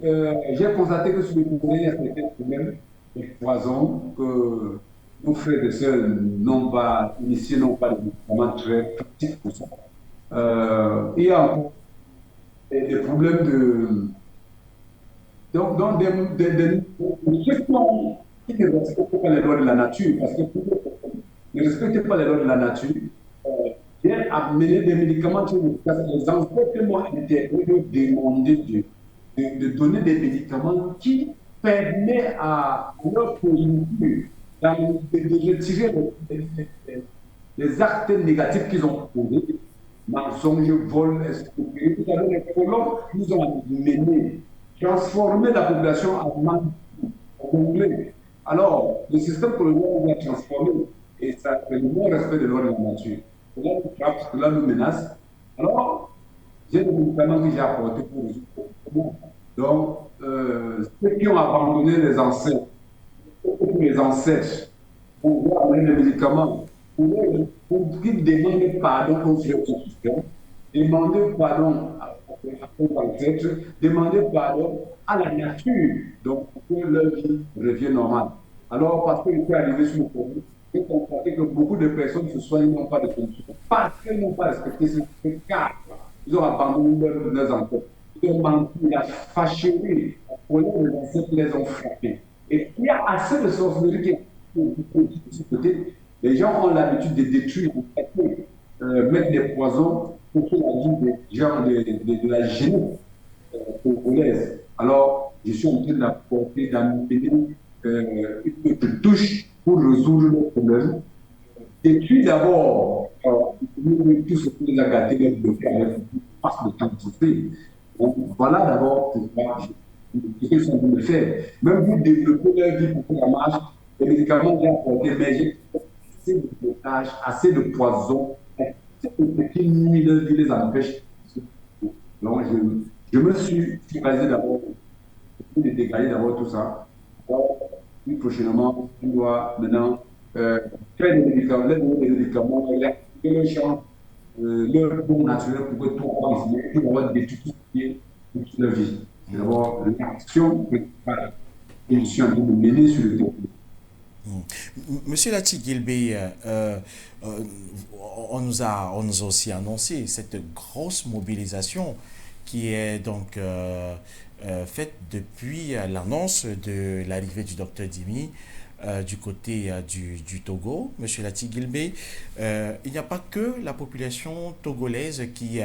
J'ai constaté que sur le terrain, il y a certains problèmes de poison que nos frères et sœurs n'ont pas initié, n'ont pas de médicaments très pratiques pour ça. Il y a encore des problèmes de. Donc des questions qui ne respectent pas les lois de la nature, parce que pour ne respecter pas les lois de la nature, vient amener des médicaments qui nous cassent les environnements intérieurs de demander de donner des médicaments qui permettent à leur conjoncture de retirer les actes négatifs qu'ils ont posés, mensonges, vols, escroqueries. Vous savez, les colons nous ont menés, transformé la population en anglais. Alors, le système colonial nous a transformé et ça fait le non-respect de l'ordre de la nature. Cela nous frappe, cela nous menace. Alors, j'ai des médicaments que j'ai apportés pour résoudre le problème. Donc, ceux qui ont abandonné les ancêtres, pour amener les médicaments, pour qu'ils demandent pardon aux institutions, demander pardon aux ancêtres, demander pardon à la nature, donc pour que leur vie revienne normale. Alors, parce que je suis arrivé sur le problème, j'ai constaté que beaucoup de personnes se soignent non pas de conditions, parce qu'elles n'ont pas respecté ce cadre. Ils ont abandonné leurs ancêtres. Ils ont menti, la fâcherie, les ancêtres les ont frappés. Et il y a assez de sorcellerie qui est de ce côté. Les gens ont l'habitude de détruire, mettre des poisons pour la vie des gens de la génie congolaise. Alors, je suis en train d'apporter, d'amener une touche pour résoudre le problème. Détruire d'abord tout ce qui les a gâtés, les bloqués avec passe de temps de. Donc, voilà d'abord ce qu'ils sont en train de faire. Même pour développer leur vie pour que ça marche, les médicaments bien apportés, mais j'ai assez de blocage, assez de poison, assez de petits nids qui les empêchent. Donc, je me suis focalisé d'abord pour dégager d'abord tout ça. Alors, puis prochainement, on doit maintenant faire des médicaments, les médicaments, les gens, leur bon naturel pour que tout soit ici, pour avoir des tout toute leur vie. C'est d'abord l'action que je suis en train de mener sur le terrain. Monsieur Lati Gilbey, on nous a aussi annoncé cette grosse mobilisation qui est donc faite depuis l'annonce de l'arrivée du docteur Dimi du côté du Togo. Monsieur Lati Gilbey, il n'y a pas que la population togolaise qui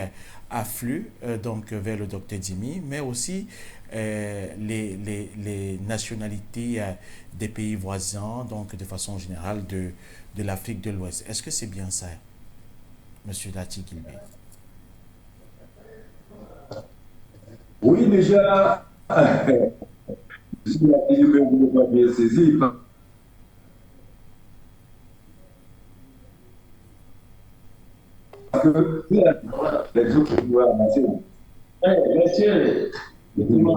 afflue donc vers le docteur Dimi, mais aussi les nationalités des pays voisins, donc de façon générale de l'Afrique de l'Ouest. Est-ce que c'est bien ça, Monsieur Lati Gilbey? Oui, déjà, je ne pas bien saisi. Parce que les autres pouvaient avancer. Monsieur, nous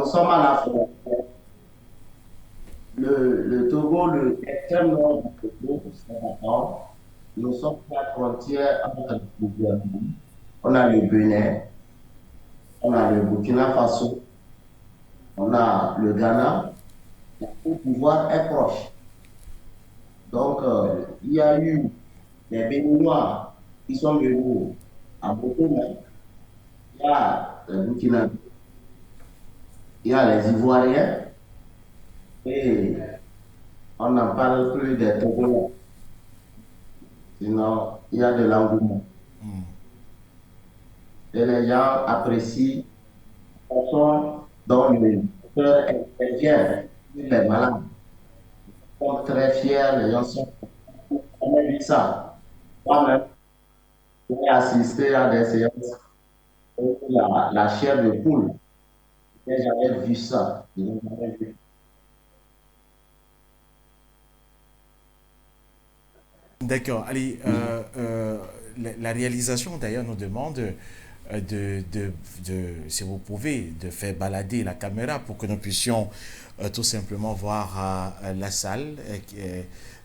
sommes à la frontière. Le Togo, l'extrême nord du Togo, c'est d'accord. Nous sommes à la frontière avec le gouvernement. On a le Bénin, on a le Burkina Faso, on a le Ghana. Le pouvoir est proche. Donc, il y a eu des Béninois qui sont venus à Bokono. Il y a le Burkina, il y a les Ivoiriens, et on n'en parle plus des Togolais. Sinon, il y a de l'engouement. Et les gens apprécient la façon dont le docteur intervient sur les malades. Ils sont très fiers, les gens sont. On a vu ça. Moi-même, j'ai assisté à des séances où la chair de poule. Et j'avais vu ça. J'avais vu. D'accord. Allez, la réalisation d'ailleurs nous demande si vous pouvez, de faire balader la caméra pour que nous puissions tout simplement voir la salle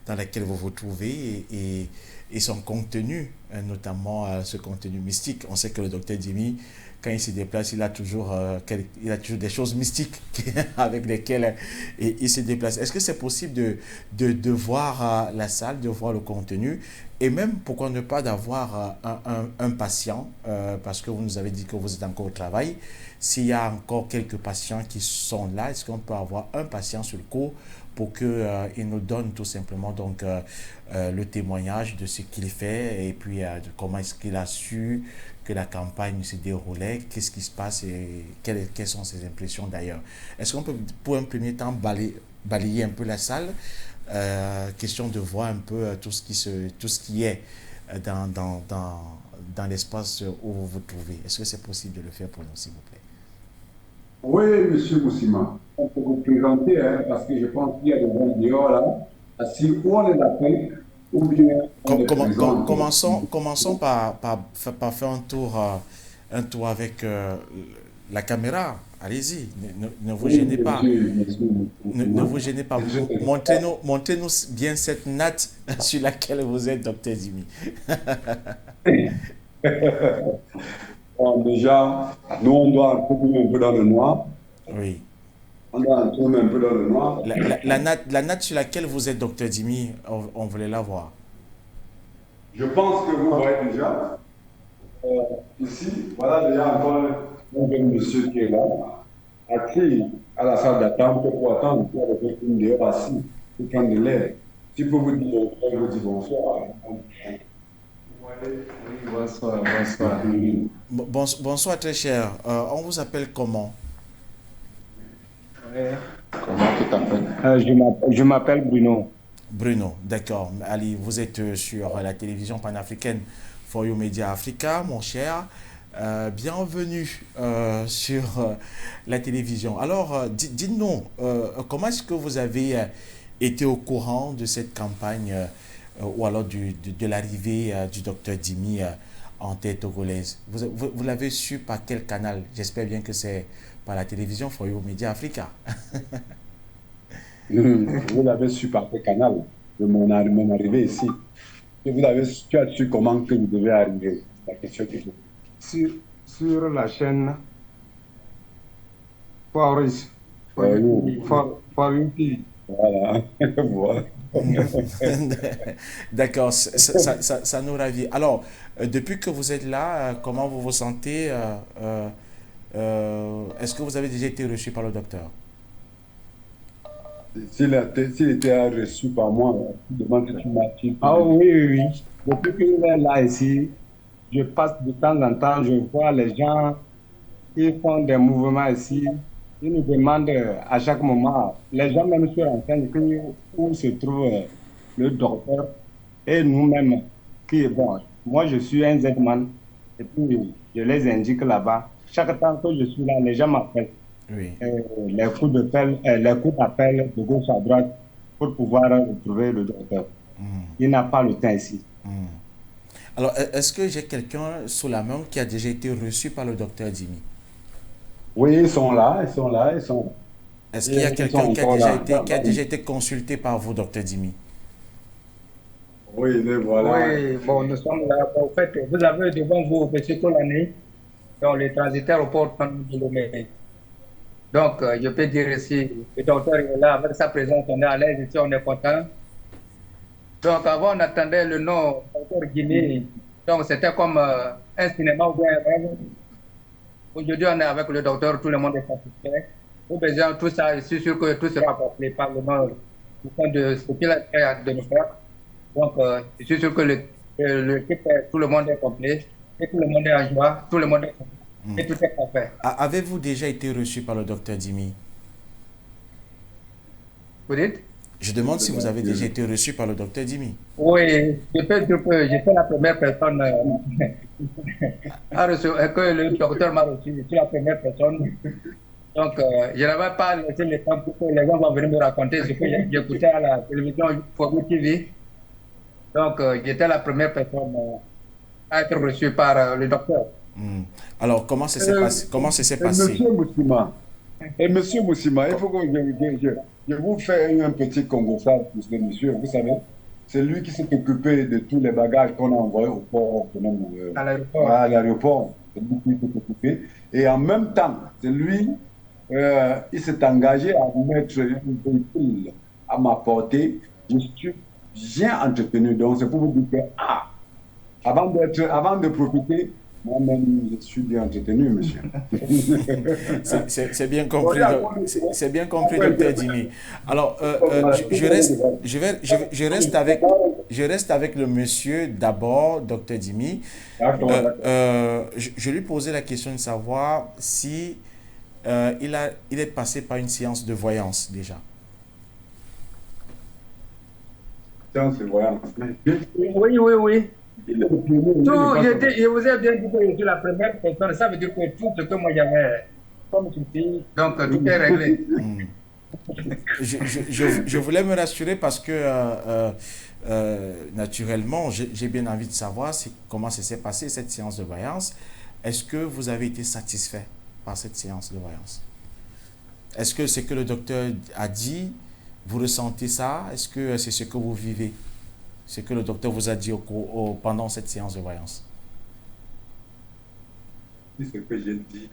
dans laquelle vous vous trouvez et son contenu, notamment ce contenu mystique. On sait que le docteur Jimmy, quand il se déplace, il a toujours des choses mystiques avec lesquelles il se déplace. Est-ce que c'est possible de voir la salle, de voir le contenu et même, pourquoi ne pas d'avoir un patient, parce que vous nous avez dit que vous êtes encore au travail. S'il y a encore quelques patients qui sont là, est-ce qu'on peut avoir un patient sur le coup pour qu'il nous donne tout simplement donc, le témoignage de ce qu'il fait et puis de comment est-ce qu'il a su que la campagne se déroulait, qu'est-ce qui se passe et quelles sont ses impressions d'ailleurs. Est-ce qu'on peut, pour un premier temps, balayer un peu la salle, question de voir un peu tout ce qui est dans l'espace où vous vous trouvez. Est-ce que c'est possible de le faire pour nous, s'il vous plaît? Oui, monsieur Moussima, on peut vous présenter, hein, parce que je pense qu'il y a des gens dehors là, assis où on les appelle, ou bien on les présente. Commençons par faire un tour avec la caméra. Allez-y, ne vous gênez pas. Ne vous gênez pas. Montrez-nous bien cette natte sur laquelle vous êtes, docteur Jimmy. Bon, déjà, nous, on doit entrer un peu dans le noir. Oui. On doit entrer un peu dans le noir. La natte sur laquelle vous êtes, docteur Jimmy, on voulait la voir. Je pense que vous voyez déjà, ici, voilà déjà encore un jeune monsieur qui est là, assis à la salle d'attente pour attendre avec une dehors assis, pour prendre de l'air. Si vous vous dites bonsoir, je vous dis bonsoir. Oui, bonsoir, bonsoir. Bonsoir, très cher. On vous appelle comment? Comment tu t'appelles? Je m'appelle Bruno. Bruno, d'accord. Ali, vous êtes sur la télévision panafricaine For You Media Africa, mon cher. Bienvenue sur la télévision. Alors, dites-nous, comment est-ce que vous avez été au courant de cette campagne ou alors de l'arrivée du docteur Jimmy en terre togolaise? Vous l'avez su par quel canal? J'espère bien que c'est par la télévision For You Media Africa. Vous l'avez su par quel canal de mon arrivée ici? Et tu as su comment que vous devez arriver? La question que je... Sur la chaîne For You TV. Voilà. Voilà. D'accord, ça nous ravit. Alors, depuis que vous êtes là, comment vous vous sentez? Est-ce que vous avez déjà été reçu par le docteur? S'il était reçu par moi, je demande que tu m'as. Ah oui. Depuis qu'il est là ici, je passe de temps en temps, je vois les gens qui font des mouvements ici. Ils nous demandent à chaque moment, les gens même se renseignent où se trouve le docteur et nous-mêmes. Bon, moi je suis un Z-man et puis je les indique là-bas. Chaque temps que je suis là, les gens m'appellent. Oui. Les coups d'appel de gauche à droite pour pouvoir retrouver le docteur. Il n'a pas le temps ici. Alors, est-ce que j'ai quelqu'un sous la main qui a déjà été reçu par le docteur Jimmy? Oui, ils sont là. Est-ce qu'il y a quelqu'un qui a déjà été consulté par vous, docteur Jimmy? Oui, les voilà. Oui, bon, nous sommes là. En fait, vous avez devant vous M. Tolani, dans les transitaires au port de Lomé. Donc, je peux dire ici, le docteur est là, avec sa présence, on est à l'aise ici, on est content. Donc, avant, on attendait le nom docteur Jimmy. Donc, c'était comme un cinéma ou bien un rêve. Aujourd'hui, on est avec le docteur, tout le monde est satisfait. Au besoin, tout ça, je suis sûr que tout sera appelé par le nom de ce qu'il a fait de nous faire. Donc, je suis sûr que l'équipe, tout le monde est complet, et tout le monde est en joie, tout le monde est complet. Et tout est parfait. Avez-vous déjà été reçu par le docteur Jimmy? Vous dites? Je demande si vous avez déjà été reçu par le docteur Jimmy. Oui, je peux dire que j'étais la première personne que le docteur m'a reçu. Je suis la première personne. Donc, je n'avais pas laissé le temps pour que les gens vont venir me raconter ce que j'écoutais à la télévision For You TV. Donc, j'étais la première personne à être reçue par le docteur. Alors, comment ça s'est passé? Comment ça s'est Et passé? Monsieur Moussima, il faut que je vous fais un petit congossage pour ce monsieur. Vous savez, c'est lui qui s'est occupé de tous les bagages qu'on a envoyés au port autonome, À l'aéroport. à l'aéroport. C'est lui qui s'est occupé. Et en même temps, c'est lui, il s'est engagé à mettre un véhicule à ma portée. Je suis bien entretenu. Donc, c'est pour vous dire que, avant de profiter, moi-même, je suis bien entretenu, monsieur. C'est bien compris, c'est bien compris, docteur Dimi. Alors, je reste avec le monsieur d'abord, docteur Dimi. Je lui posais la question de savoir si il est passé par une séance de voyance déjà. Séance de voyance. Oui. Je vous ai bien dit que je suis la première personne. Ça veut dire que tout ce que moi j'avais comme souci, donc tout est réglé. Je voulais me rassurer parce que naturellement, j'ai bien envie de savoir comment ça s'est passé cette séance de voyance. Est-ce que vous avez été satisfait par cette séance de voyance? Est-ce que c'est que le docteur a dit, vous ressentez ça? Est-ce que c'est ce que vous vivez? Ce que le docteur vous a dit pendant cette séance de voyance? C'est ce que j'ai dit.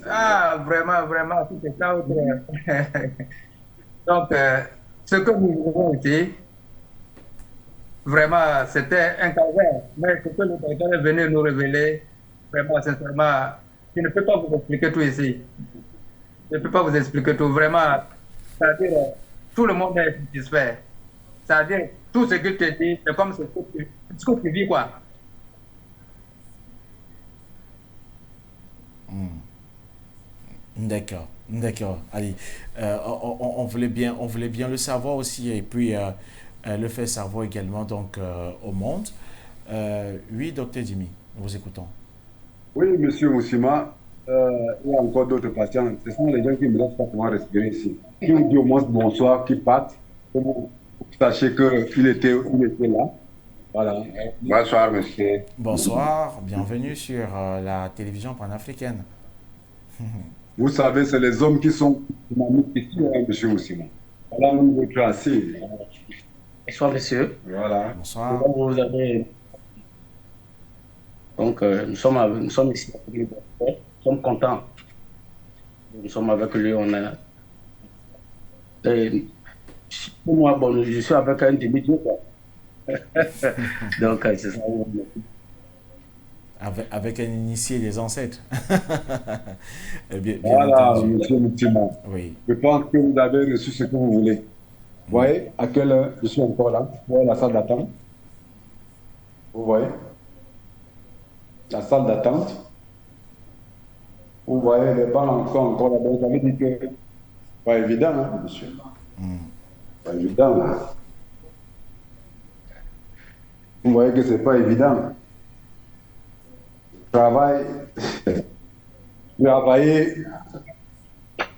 Ah, vraiment, tout est ça. Donc, ce que nous avons été, vraiment, c'était un calvaire. Mais ce que le docteur est venu nous révéler, vraiment, sincèrement, je ne peux pas vous expliquer tout ici. Je ne peux pas vous expliquer tout. Vraiment, c'est-à-dire, tout le monde est satisfait. C'est-à-dire, tout ce qu'il te dit, c'est comme ce que tu vis, quoi. D'accord. Allez, on voulait bien le savoir aussi et puis le faire savoir également donc au monde. Oui, docteur Dimi, nous vous écoutons. Oui, monsieur Moussima, il y a encore d'autres patients. Ce sont les gens qui ne me laissent pas comment respirer ici. Qui ont dit au moins bonsoir, qui partent. Sachez qu'il était là. Voilà. Bonsoir, monsieur. Bonsoir, bienvenue sur la télévision panafricaine. Vous savez, c'est les hommes qui sont dynamiques ici, hein, monsieur Moussima. Voilà, nous vous tracez. Bonsoir, monsieur. Voilà. Bonsoir. Vous avez... Donc, nous sommes ici avec lui. Nous sommes contents. Nous sommes avec lui. Pour moi, bon, je suis avec un demi-dieu. Donc, c'est ça. Avec un initié des ancêtres. bien Voilà, entendu. monsieur Moussima. Oui. Je pense que vous avez reçu ce que vous voulez. Vous voyez à quelle heure je suis encore là? Vous voyez la salle d'attente? Vous voyez la salle d'attente? Vous voyez les bancs encore là-bas. Vous avez dit que pas évident, hein, monsieur? Pas évident. Hein? Vous voyez que c'est pas évident. Travailler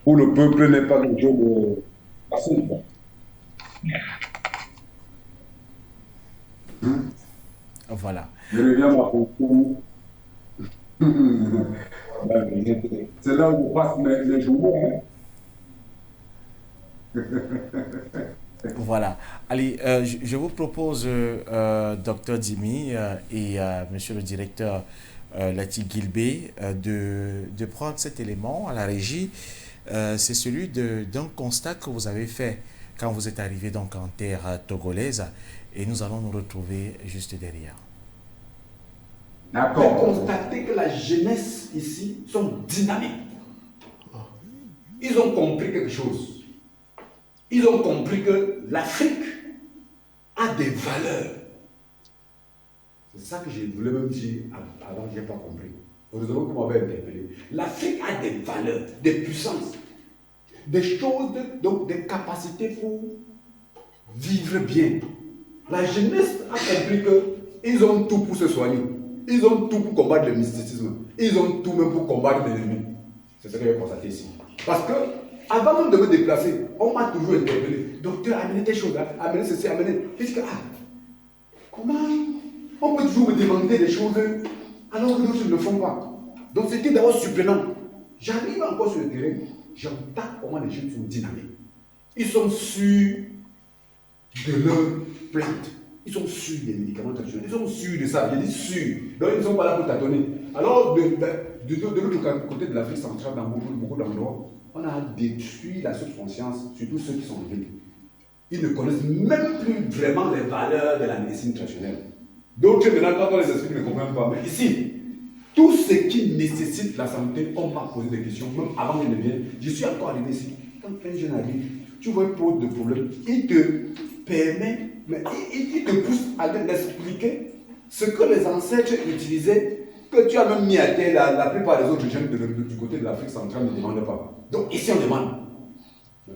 pour le peuple n'est pas quelque chose de facile. Voilà. Je reviens à ma fonction. C'est là où je passe mes journées. Voilà. Allez, je vous propose, docteur Dimi et monsieur le directeur Lati Gilbé, de prendre cet élément à la régie. C'est celui d'un constat que vous avez fait quand vous êtes arrivé donc en terre togolaise et nous allons nous retrouver juste derrière. D'accord. J'ai constaté que la jeunesse ici sont dynamiques. Ils ont compris quelque chose. Ils ont compris que l'Afrique a des valeurs. C'est ça que je voulais même dire avant que je n'ai pas compris. Heureusement que vous m'avez interpellé. L'Afrique a des valeurs, des puissances, des choses, donc des capacités pour vivre bien. La jeunesse a compris qu'ils ont tout pour se soigner. Ils ont tout pour combattre le mysticisme. Ils ont tout même pour combattre l'ennemi. C'est ce que j'ai constaté ici. Parce que, avant même de me déplacer, on m'a toujours interpellé. Docteur, amenez des choses, amenez ceci, amenez. Je dis que, comment on peut toujours me demander des choses alors que d'autres ne le font pas. Donc c'était d'abord surprenant. J'arrive encore sur le terrain, j'entends comment les jeunes sont dynamiques. Ils sont sûrs de leur plainte. Ils sont sûrs des médicaments traditionnels. Ils sont sûrs de ça. Je dis sûrs. Donc ils ne sont pas là pour tâtonner. Alors de l'autre côté de l'Afrique centrale, dans beaucoup d'endroits, on a détruit la subconscience, surtout ceux qui sont en ville. Ils ne connaissent même plus vraiment les valeurs de la médecine traditionnelle. D'autres, maintenant, quand on les explique, ne comprennent pas. Mais ici, tout ce qui nécessite la santé, on m'a posé des questions, même avant qu'ils ne viennent. Je suis encore arrivé ici. Quand un jeune arrive, tu vois, il pose des problèmes, il te permet, mais il te pousse à l'expliquer ce que les ancêtres utilisaient, que tu as même mis à terre, la plupart des autres jeunes du côté de l'Afrique centrale ne demandent pas. Donc ici, on demande.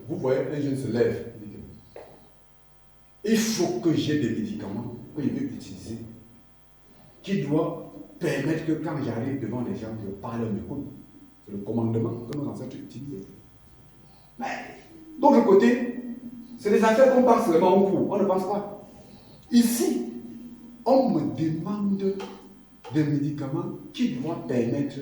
Vous voyez, un jeune se lève. Il faut que j'ai des médicaments que je vais utiliser, qui doivent permettre que quand j'arrive devant les gens, je parle et m'écoute. C'est le commandement que nos ancêtres utilisaient. Mais, d'autre côté, c'est des affaires qu'on pense vraiment au cours. On ne pense pas. Ici, on me demande des médicaments qui doivent permettre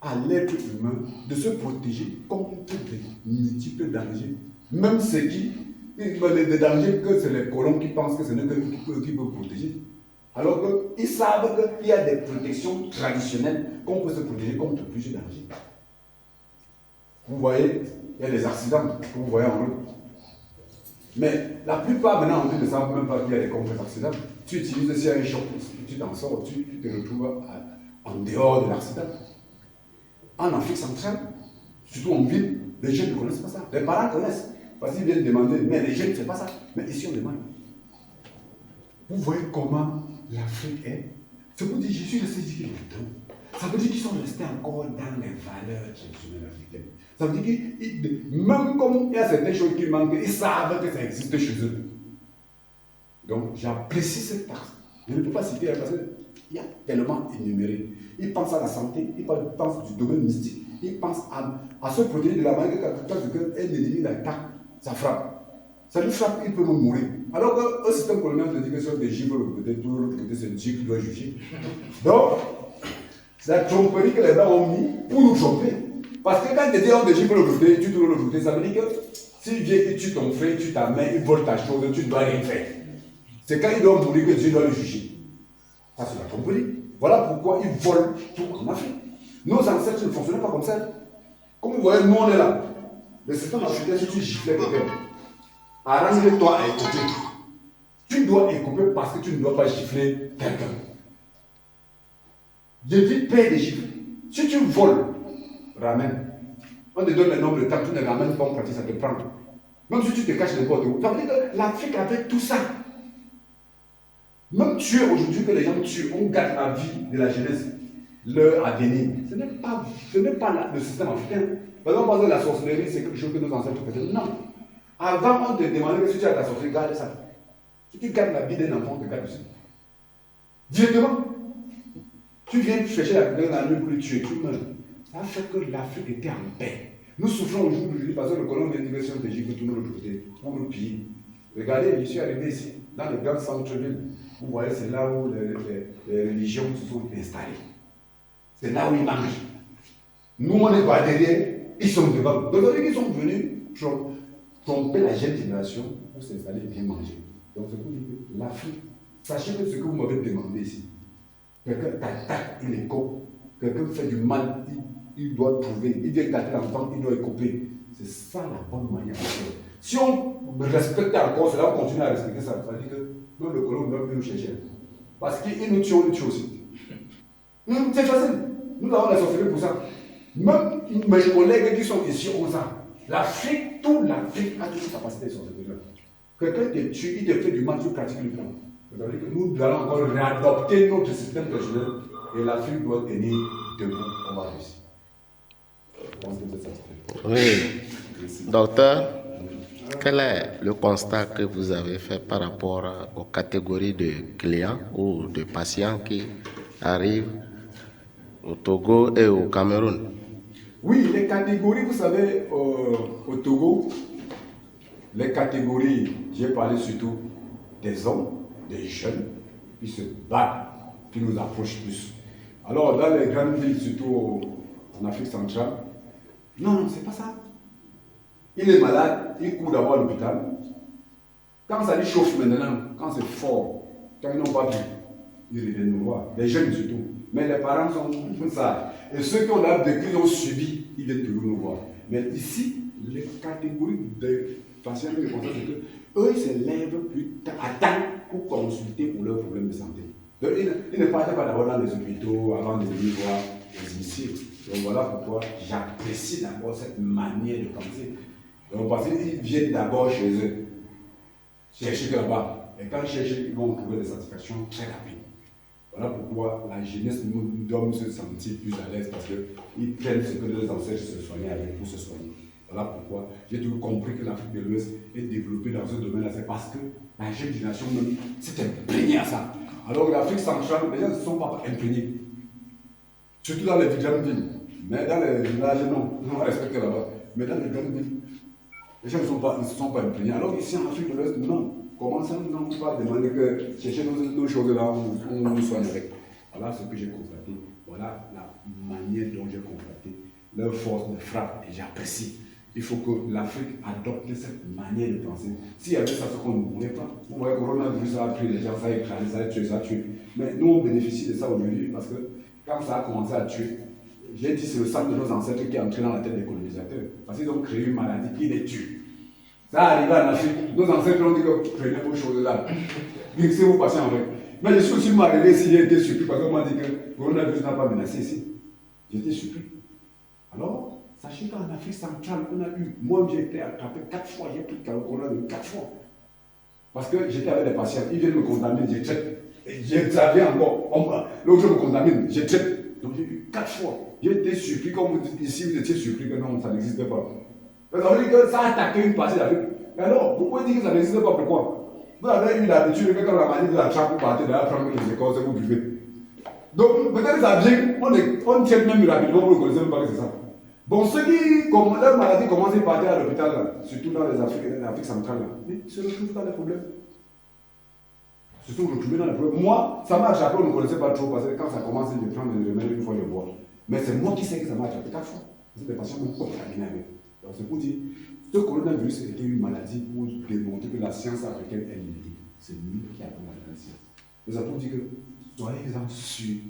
à l'être humain de se protéger contre de multiples dangers. Même ceux qui, les dangers que c'est les colons qui pensent que ce n'est qu'eux qui peuvent protéger. Alors qu'ils savent qu'il y a des protections traditionnelles qu'on peut se protéger contre plusieurs dangers. Vous voyez, il y a des accidents que vous voyez en route. Mais la plupart maintenant en ville ne savent même pas qu'il y a des contre-accidents. Tu utilises s'il y a un choc, tu t'en sors, tu te retrouves en dehors de l'accident. En Afrique centrale, surtout en ville, les jeunes ne connaissent pas ça. Les parents connaissent, parce qu'ils viennent demander, mais les jeunes ne savent pas ça. Mais ici on demande. Vous voyez comment l'Afrique est. C'est pour dire, je suis resté ici longtemps. Ça veut dire qu'ils sont restés encore dans les valeurs traditionnelles africaines. Ça veut dire que même comme il y a certaines choses qui manquent, ils savent que ça existe chez eux. Donc j'apprécie cette part. Je ne peux pas citer parce qu'il y a tellement énuméré. Ils pensent à la santé, ils pensent du domaine mystique, ils pensent à se protéger de la manière que quand un ennemi l'attaque, ça frappe. Ça lui frappe, il peut même mourir. Alors qu'un système colonial te dit que c'est des gifles, peut-être tout l'autre côté, c'est Dieu qui doit juger. Donc, c'est la tromperie que les blancs ont mis pour nous tromper. Parce que quand tu dis on des gifles de l'autre côté, tu tournes l'autre côté, ça veut dire que s'il vient et tue ton frère, tue ta mère, il vole ta chose, tu ne dois rien faire. C'est quand il doit mourir que Dieu doit le juger. Ça, c'est la tromperie. Voilà pourquoi ils volent tout en Afrique. Nos ancêtres ne fonctionnaient pas comme ça. Comme vous voyez, nous on est là. Le système africain, si tu giflais quelqu'un, arrange-toi à écouter. Tu dois écouter parce que tu ne dois pas gifler quelqu'un. J'évite payer des gifles. Si tu voles, ramène. On te donne le nombre de temps, tu ne ramènes pas en pratique, ça te prend. Même si tu te caches n'importe où. Ça veut dire que l'Afrique avait tout ça. Même tuer aujourd'hui que les gens tuent, on garde la vie de la jeunesse, leur avenir. Ce n'est pas le système africain. Par exemple, on pense que la sorcellerie, c'est quelque chose que nos ancêtres faisaient. Non. Avant, on te demandait que si tu as la sorcellerie, garde ça. Si tu gardes la vie d'un enfant, tu gardes aussi. Directement. Tu viens chercher la vie d'un nuit pour le tuer, tu meurs. Ça fait que l'Afrique était en paix. Nous souffrons aujourd'hui parce que le colon vient dire que si on te dit que tout le monde côté, on nous pille. Regardez, je suis arrivé ici, dans le grand centre-ville. Vous voyez, c'est là où les religions se sont installées. C'est là où ils mangent. Nous, on n'est pas derrière, ils sont devant. Donc, ils sont venus tromper la jeune génération pour s'installer et bien manger. Donc, c'est pour dire que l'Afrique, sachez que ce que vous m'avez demandé ici, quelqu'un t'attaque, il écope. Quelqu'un fait du mal, il doit trouver. Il vient gâter l'enfant, il doit écoper. C'est ça la bonne manière de faire. Si on respecte encore cela, on continue à respecter ça. Ça veut dire que nous, le colon, ne doit plus nous chercher. Parce qu'il nous tue, on le tue aussi. C'est facile. Nous avons la sorcellerie pour ça. Même mes collègues qui sont ici ont ça. L'Afrique, toute l'Afrique a toute cette capacité de sorcellerie. Quelqu'un te tue, il te fait du mal, tu pratiques le plan. Ça veut dire que nous allons encore réadopter notre système personnel et l'Afrique doit tenir debout. On va réussir. Je pense que c'est ça. Oui. Docteur, quel est le constat que vous avez fait par rapport aux catégories de clients ou de patients qui arrivent au Togo et au Cameroun? Oui, les catégories, vous savez, au Togo, les catégories, j'ai parlé surtout des hommes, des jeunes, qui se battent, qui nous approchent plus. Alors, dans les grandes villes, surtout en Afrique centrale, non, c'est pas ça. Il est malade, il court d'abord à l'hôpital. Quand ça lui chauffe maintenant, quand c'est fort, quand ils n'ont pas vu, ils reviennent nous voir. Les jeunes surtout. Mais les parents sont ça. Et ceux qui ont l'âge de crise ont subi, ils viennent toujours nous voir. Mais ici, les catégories de patients que je constate, c'est que eux, ils se lèvent plus tard, à temps pour consulter pour leurs problèmes de santé. Donc, ils ne partent pas d'abord dans les hôpitaux avant de venir voir les initiés. Donc voilà pourquoi j'apprécie d'abord cette manière de penser. Donc parce qu'ils viennent d'abord chez eux, chercher là-bas. Et quand ils cherchent, ils vont trouver des satisfactions très rapides. Voilà pourquoi la jeunesse nous doit se sentir plus à l'aise parce qu'ils prennent ce que leurs ancêtres se soignaient avec pour se soigner. Voilà pourquoi j'ai toujours compris que l'Afrique de l'Ouest est développée dans ce domaine-là. C'est parce que la jeune génération même s'est imprégnée à ça. Alors l'Afrique centrale, les gens ne sont pas imprégnés. Surtout dans les grandes villes. Mais dans les villages, non, on respecte là-bas. Mais dans les grandes villes, les gens ne se sont pas imprégnés. Alors ici en Afrique de l'Ouest, non. Comment ça, nous n'avons pas demandé que chercher nos choses-là, on nous soigne avec. Voilà ce que j'ai constaté. Voilà la manière dont j'ai constaté leur force de frappe et j'apprécie. Il faut que l'Afrique adopte cette manière de penser. S'il y avait ça, ce qu'on ne voulait pas. Vous voyez, le coronavirus, ça a pris les gens, ça a écrasé, ça a tué, ça a tué. Mais nous, on bénéficie de ça aujourd'hui parce que quand ça a commencé à tuer, j'ai dit c'est le sang de nos ancêtres qui est entré dans la tête des colonisateurs. Parce qu'ils ont créé une maladie qui les tue. Ça arrive en Afrique. Nos ancêtres ont dit que prenez vos choses-là. Mixez-vous patients avec. Mais je suis aussi arrivé ici, j'ai été surpris parce qu'on m'a dit que le coronavirus n'a pas menacé ici. J'étais surpris. Alors, sachez qu'en Afrique centrale, on a eu, moi j'ai été attrapé 4 fois, j'ai pris le coronavirus 4 fois. Parce que j'étais avec des patients, ils viennent me contaminer, je traite. Et ça vient encore, l'autre je me contamine, je traite. Donc j'ai eu 4 fois. J'ai été surpris, comme vous dites ici, vous étiez surpris que non, ça n'existait pas. Ça veut dire que ça a attaqué une partie d'Afrique. Mais alors, vous pouvez dire que ça n'existe pas, pourquoi? Vous avez eu l'habitude que quand la maladie de la trappe, vous partez d'ailleurs prendre les écoles et vous buvez. Donc peut-être ça vient, on tient même rapidement, vous ne connaissez même pas que c'est ça. Bon, ceux qui, comme leur maladie commence à partir à l'hôpital, surtout dans l'Afrique centrale, mais ils se retrouvent dans les problèmes. Se sont retrouvés dans les problèmes. Moi, ça m'a attrapé, on ne connaissait pas trop, parce que quand ça commence, je prends des remèdes une fois, je bois. Mais c'est moi qui sais que ça m'a attrapé 4 fois. Parce que les patients m'ont contaminé avec. Donc c'est pour dire, ce coronavirus était une maladie pour démontrer que la science africaine est limitée. C'est lui qui a pris la science. Nous avons dit que soyez-en sûrs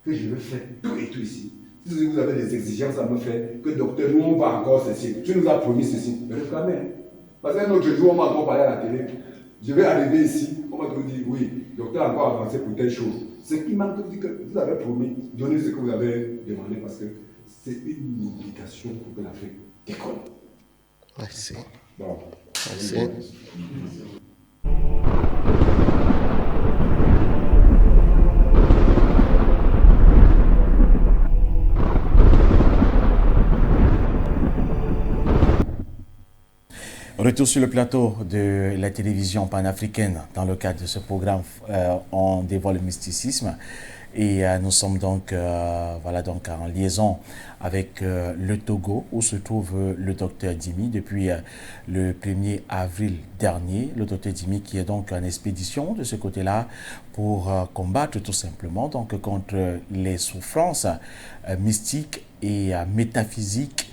que je vais faire tout et tout ici. Si vous avez des exigences à me faire, que docteur, nous on va encore ceci. Tu nous as promis ceci. Mais réclamez. Parce qu'un autre jour, on m'a encore parlé à la télé. Je vais arriver ici, on m'a toujours dit oui, docteur a encore avancé pour telle chose. Ce qui m'a dit que vous avez promis, donnez ce que vous avez demandé parce que c'est une obligation pour que l'Afrique décolle. Merci. Bon. Merci. Retour sur le plateau de la télévision panafricaine dans le cadre de ce programme On dévoile le mysticisme et nous sommes donc, voilà, donc en liaison avec le Togo où se trouve le docteur Dimi depuis le 1er avril dernier. Le docteur Dimi qui est donc en expédition de ce côté-là pour combattre tout simplement donc contre les souffrances mystiques et métaphysiques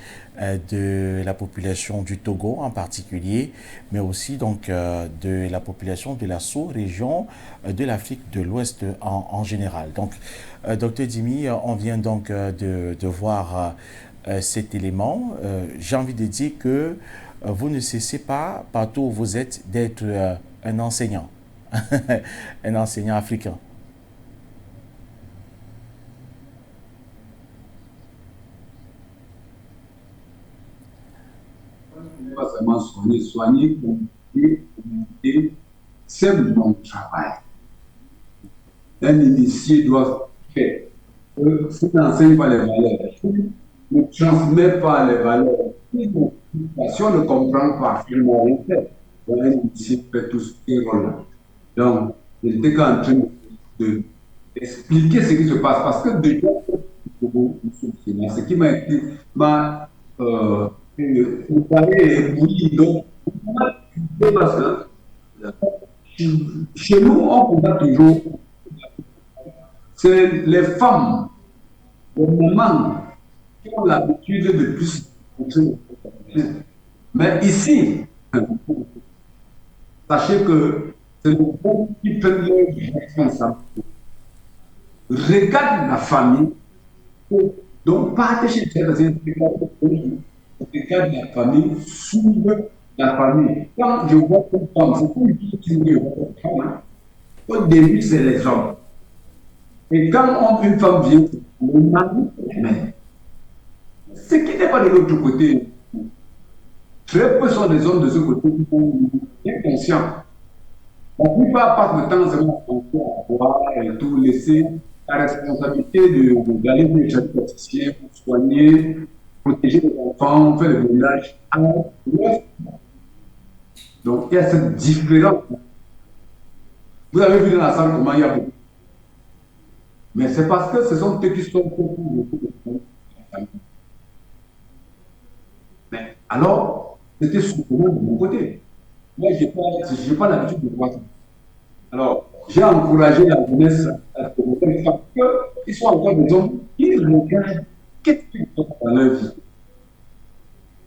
de la population du Togo en particulier, mais aussi donc de la population de la sous-région de l'Afrique de l'Ouest en général. Donc, docteur Dimi, on vient donc de voir cet élément. J'ai envie de dire que vous ne cessez pas, partout où vous êtes, d'être un enseignant, un enseignant africain. Pas seulement soigner, communiquer, c'est mon travail. Un initié doit faire. Si tu n'enseignes pas les valeurs, si tu ne transmets pas les valeurs, si on ne comprend pas, il n'a rien fait. Un initié fait tout ce qu'il veut. Donc, il était en train d'expliquer ce qui se passe parce que déjà, ce qui m'a vous parlez oui, donc chez nous on combat toujours c'est les femmes au moment qui ont l'habitude de plus. Mais ici, sachez que c'est le peuple qui prend leur responsabilité. Regarde la famille, donc partez chez regarde la famille, suivre la famille. Quand je vois une femme, c'est pour utiliser votre femme. Au début, c'est les hommes. Et quand une femme vient, le mari, mais ce qui n'est pas de l'autre côté. Très peu sont les hommes de ce côté qui sont bien conscients. La plupart passent le temps seulement à boire et tout, laisser la responsabilité d'aller chez le praticien pour soigner, protéger les enfants, faire le ménage. Donc il y a cette différence. Vous avez vu dans la salle comment il y a beaucoup. Mais c'est parce que ce sont eux qui sont beaucoup. Mais alors, c'était souvent de mon côté. Moi, je n'ai pas l'habitude de voir ça. Alors, j'ai encouragé la jeunesse à se montrer parce qu'ils sont encore des hommes qui regardent qu'est-ce qu'ils font dans leur vie.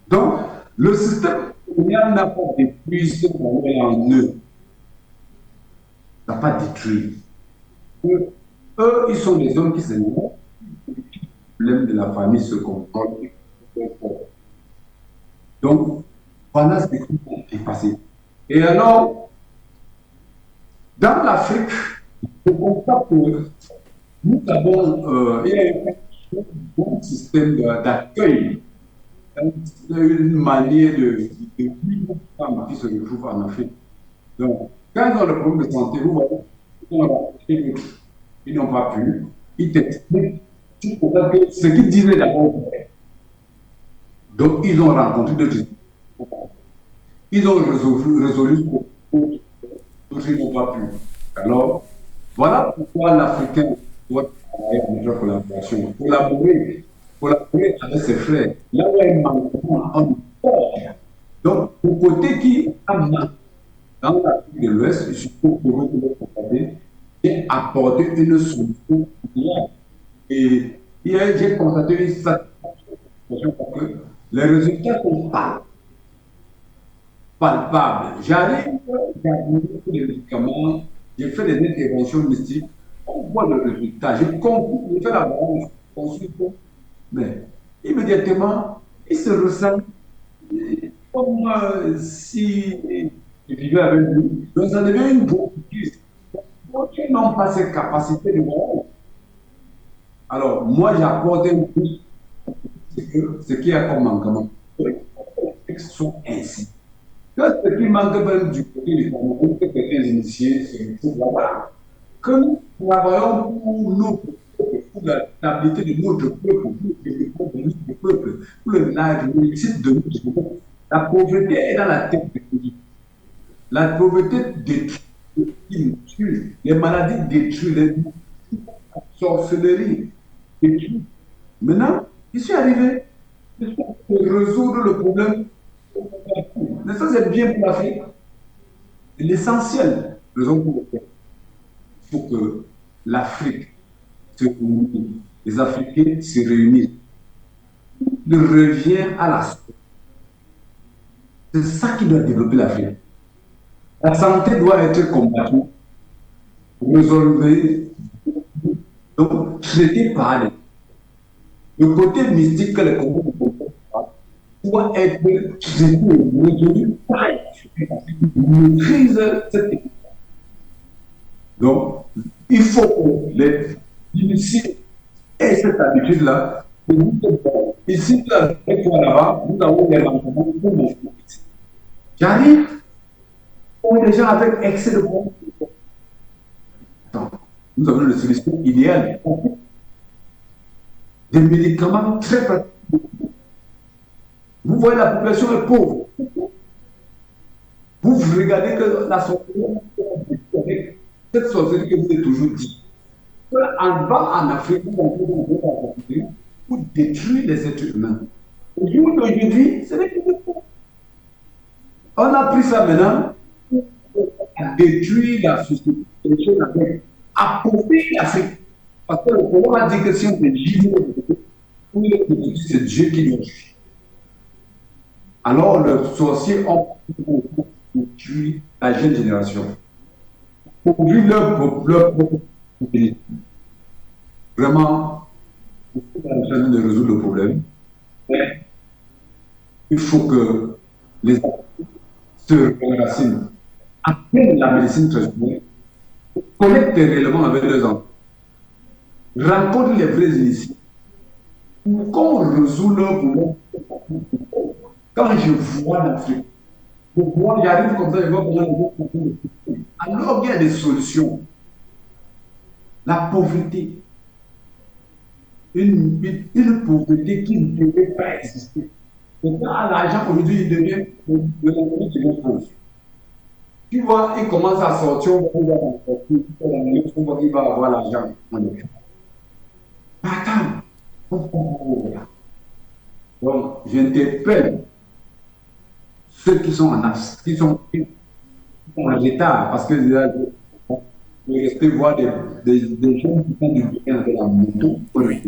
Donc, le système colonial n'a pas détruit ce qu'on est en eux. Il n'a pas détruit. Eux, ils sont des hommes qui se mettent. Le problème de la famille se comprend. Donc, voilà ce qui est passé. Et alors, dans l'Afrique, je constate que nous avons il y a un bon système d'accueil, une manière de vivre les femmes qui se retrouvent en Afrique. Donc, quand ils ont le problème de santé, vous voyez, ils n'ont pas pu, ils t'expliquent ce qu'ils disaient d'abord. Donc, ils ont rencontré d'autres. Ils ont résolu d'autres ils n'ont pas pu. Alors, voilà pourquoi l'Africain doit travailler en notre collaboration. Collaborer avec ses frères. Là où il y a un manquement, on porte. Donc, au côté qui a manqué dans l'Afrique de l'Ouest, je suppose que vous pouvez constater, j'ai apporté une solution. Et hier, j'ai constaté une satisfaction parce que les résultats sont palpables. J'arrive, j'ai des médicaments, j'ai fait des interventions mystiques, on voit le résultat. J'ai compris, j'ai fait la branche, consulte, mais immédiatement, il se ressent comme si je vivais avec lui. Donc ça devient une brochure. Donc ils n'ont pas cette capacité de voir. Alors, moi, j'apporte un plus ce qui est comme manquement. Les sont ainsi. Ce qui manque même du côté du Cameroun, que quelqu'un initiés se retrouvent là-bas, que nous travaillons pour nous, pour la stabilité de notre peuple, pour le développement de notre peuple, pour la réussite de notre peuple. La pauvreté est dans la tête de pays. La pauvreté détruit, les maladies détruisent, les sorcelleries détruisent. Maintenant, je suis arrivé pour résoudre le problème. Mais ça, c'est bien pour l'Afrique. C'est l'essentiel. Raison pour laquelle il faut que l'Afrique se réunisse, les Africains se réunissent. Il revient à la santé. C'est ça qui doit développer l'Afrique. La santé doit être combattue, résolvée, donc traitée par les. Le côté mystique que les Congolais doit être traité, résolu par maîtrise cette équipe. Donc, il faut que les initiés aient cette habitude-là. Ici, là-bas, nous avons des manquements pour nos politiques. J'arrive, on est déjà avec excès de compte. Nous avons une solution idéale. Des médicaments très pratiques. Vous voyez, la population est pauvre. Vous regardez que la sorcellerie, avec cette sorcellerie que vous avez toujours dit. En bas en Afrique, pour détruire les êtres humains. Au jour d'aujourd'hui, ce n'est plus beaucoup. On a pris ça maintenant pour détruire la société, appauvrir l'Afrique. Parce que le Coran a dit que si on est livré, c'est Dieu qui nous tue. Alors, le sorcier en tue la jeune génération. Pour lui, leur vraiment, c'est en train de résoudre le problème. Mais il faut que les enfants se enracinent, apprennent la médecine traditionnelle, connectent réellement avec leurs enfants, rencontrent les vrais initiés, pour qu'on résout leur problème. Quand je vois l'Afrique, j'arrive comme ça, je vois comment les autres. Alors il y a des solutions. La pauvreté, une pauvreté qui ne devait pas exister. Et quand l'argent aujourd'hui il devient de l'économie qui est pauvre. Tu vois, il commence à sortir, on voit qu'il va avoir l'argent. Attends, donc j'interpelle ceux qui sont en retard, parce que je restais voir des gens qui font du bien de la moto. Oui,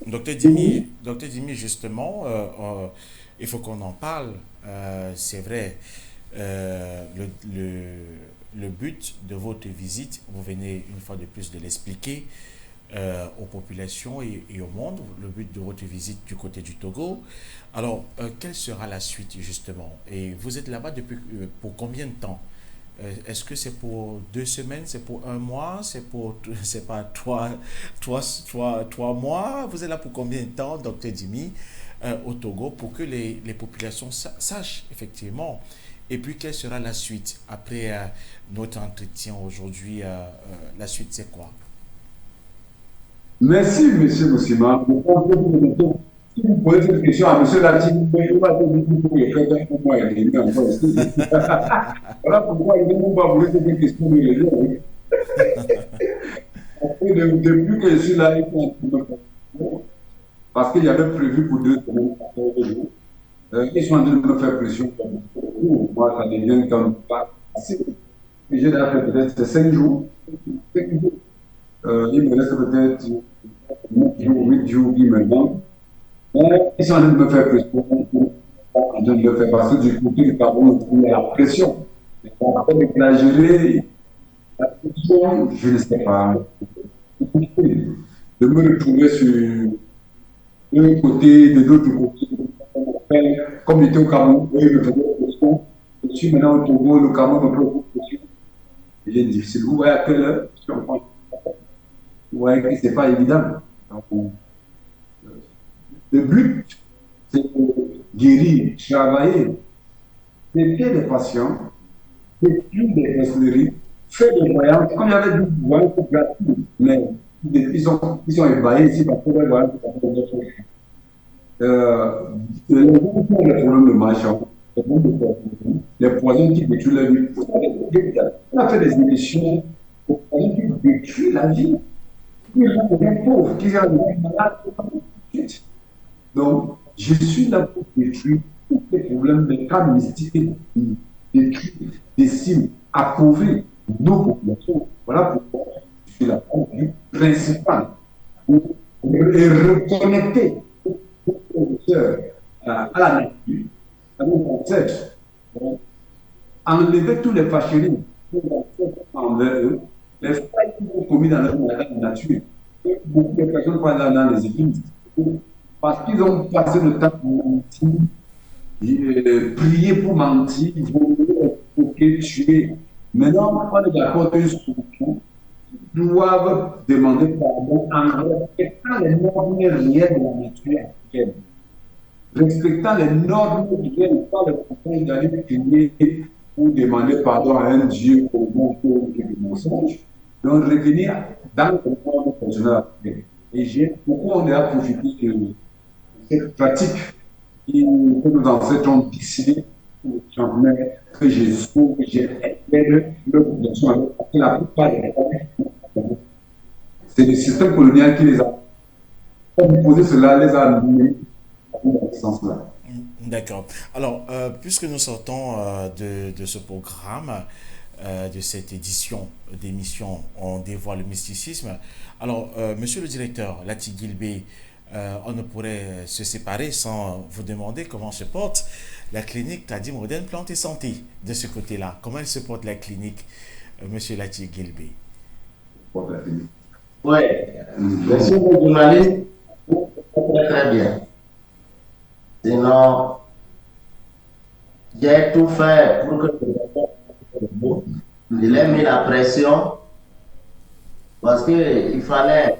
docteur Dimi, justement, il faut qu'on en parle. C'est vrai, le but de votre visite, vous venez une fois de plus de l'expliquer aux populations et au monde, le but de votre visite du côté du Togo. Alors, quelle sera la suite, justement? Et vous êtes là-bas depuis pour combien de temps? Est-ce que c'est pour 2 semaines, c'est pour 1 mois, c'est pas 3 mois? Vous êtes là pour combien de temps, docteur Dimi, au Togo, pour que les populations sachent effectivement? Et puis, quelle sera la suite après notre entretien aujourd'hui? La suite, c'est quoi? Merci, M. Moussima. Si vous posez cette question à M. Latine, il va te dire qu'il faut le faire pour moi et demi encore. Voilà pourquoi il ne m'a pas posé cette question de les depuis que je suis là, il faut parce qu'il y avait prévu pour 2 semaines. Ils sont en train de me faire pression. Moi, ça devient comme pas assez. J'ai déjà fait peut-être 5 jours. Il me reste peut-être 9 jours, 8 jours qui me manquent. Ils sont en train de me faire pression. En train de le faire parce que du côté du Cameroun, il y a la pression. On va exagérer. La pression, je ne sais pas. De me retrouver sur un côté, de l'autre côté. Comme j'étais au Cameroun, eux, ils me faisaient pression. Je suis maintenant au Togo, le Cameroun me fait pression. Il est difficile. Vous voyez à quelle heure? Vous voyez que ce n'est pas évident. Donc, le but, c'est de guérir, travailler, traiter les patients, traiter des personnalités, faire des voyages. Comme il y avait des voyages gratuits, mais ils sont ébahis ici parce que les voyages sont pas d'autres choses. Les problèmes de marchand, les poisons qui détruisent la vie. On a fait des émissions aux poisons qui détruisent la vie. Qui sont des pauvres, qui sont des malades. Donc, je suis là pour détruire tous les problèmes de cas mystiques, détruire des cibles, appauvrir nos populations. Voilà pourquoi je suis là pour du principal. Et reconnecter aux professeurs à la nature, à nos ancêtres. Enlever tous les fâcheries envers eux, les failles qu'ils ont commis dans la nature. Beaucoup de personnes parlent dans les églises. Parce qu'ils ont passé le temps pour mentir, prier pour mentir, voler, escroquer, tuer. Maintenant, on les apporte une solution. Ils doivent demander pardon en respectant les normes réelles de la nature africaine. Respectant les normes réelles, pas le conseil d'aller prier ou demander pardon à un Dieu au nom du mensonge. Donc, revenir dans le monde personnel. Et pourquoi on a profité de cette pratique que nos ancêtres ont décidé que j'ai sauvé, que j'ai aidé leur population. La plupart des c'est le système colonial qui les a imposé cela, les a amenés dans ce sens-là. D'accord. Alors, puisque nous sortons de ce programme, de cette édition d'émission On dévoile le mysticisme. Alors, monsieur le directeur Lati Gilbey, on ne pourrait se séparer sans vous demander comment se porte la clinique Tadi Moderne Plantes et Santé de ce côté-là. Comment elle se porte la clinique, monsieur Lati Gilbey? Oui, monsieur le journaliste, très très bien. Sinon, j'ai tout fait pour que il ait mis la pression parce qu'il fallait.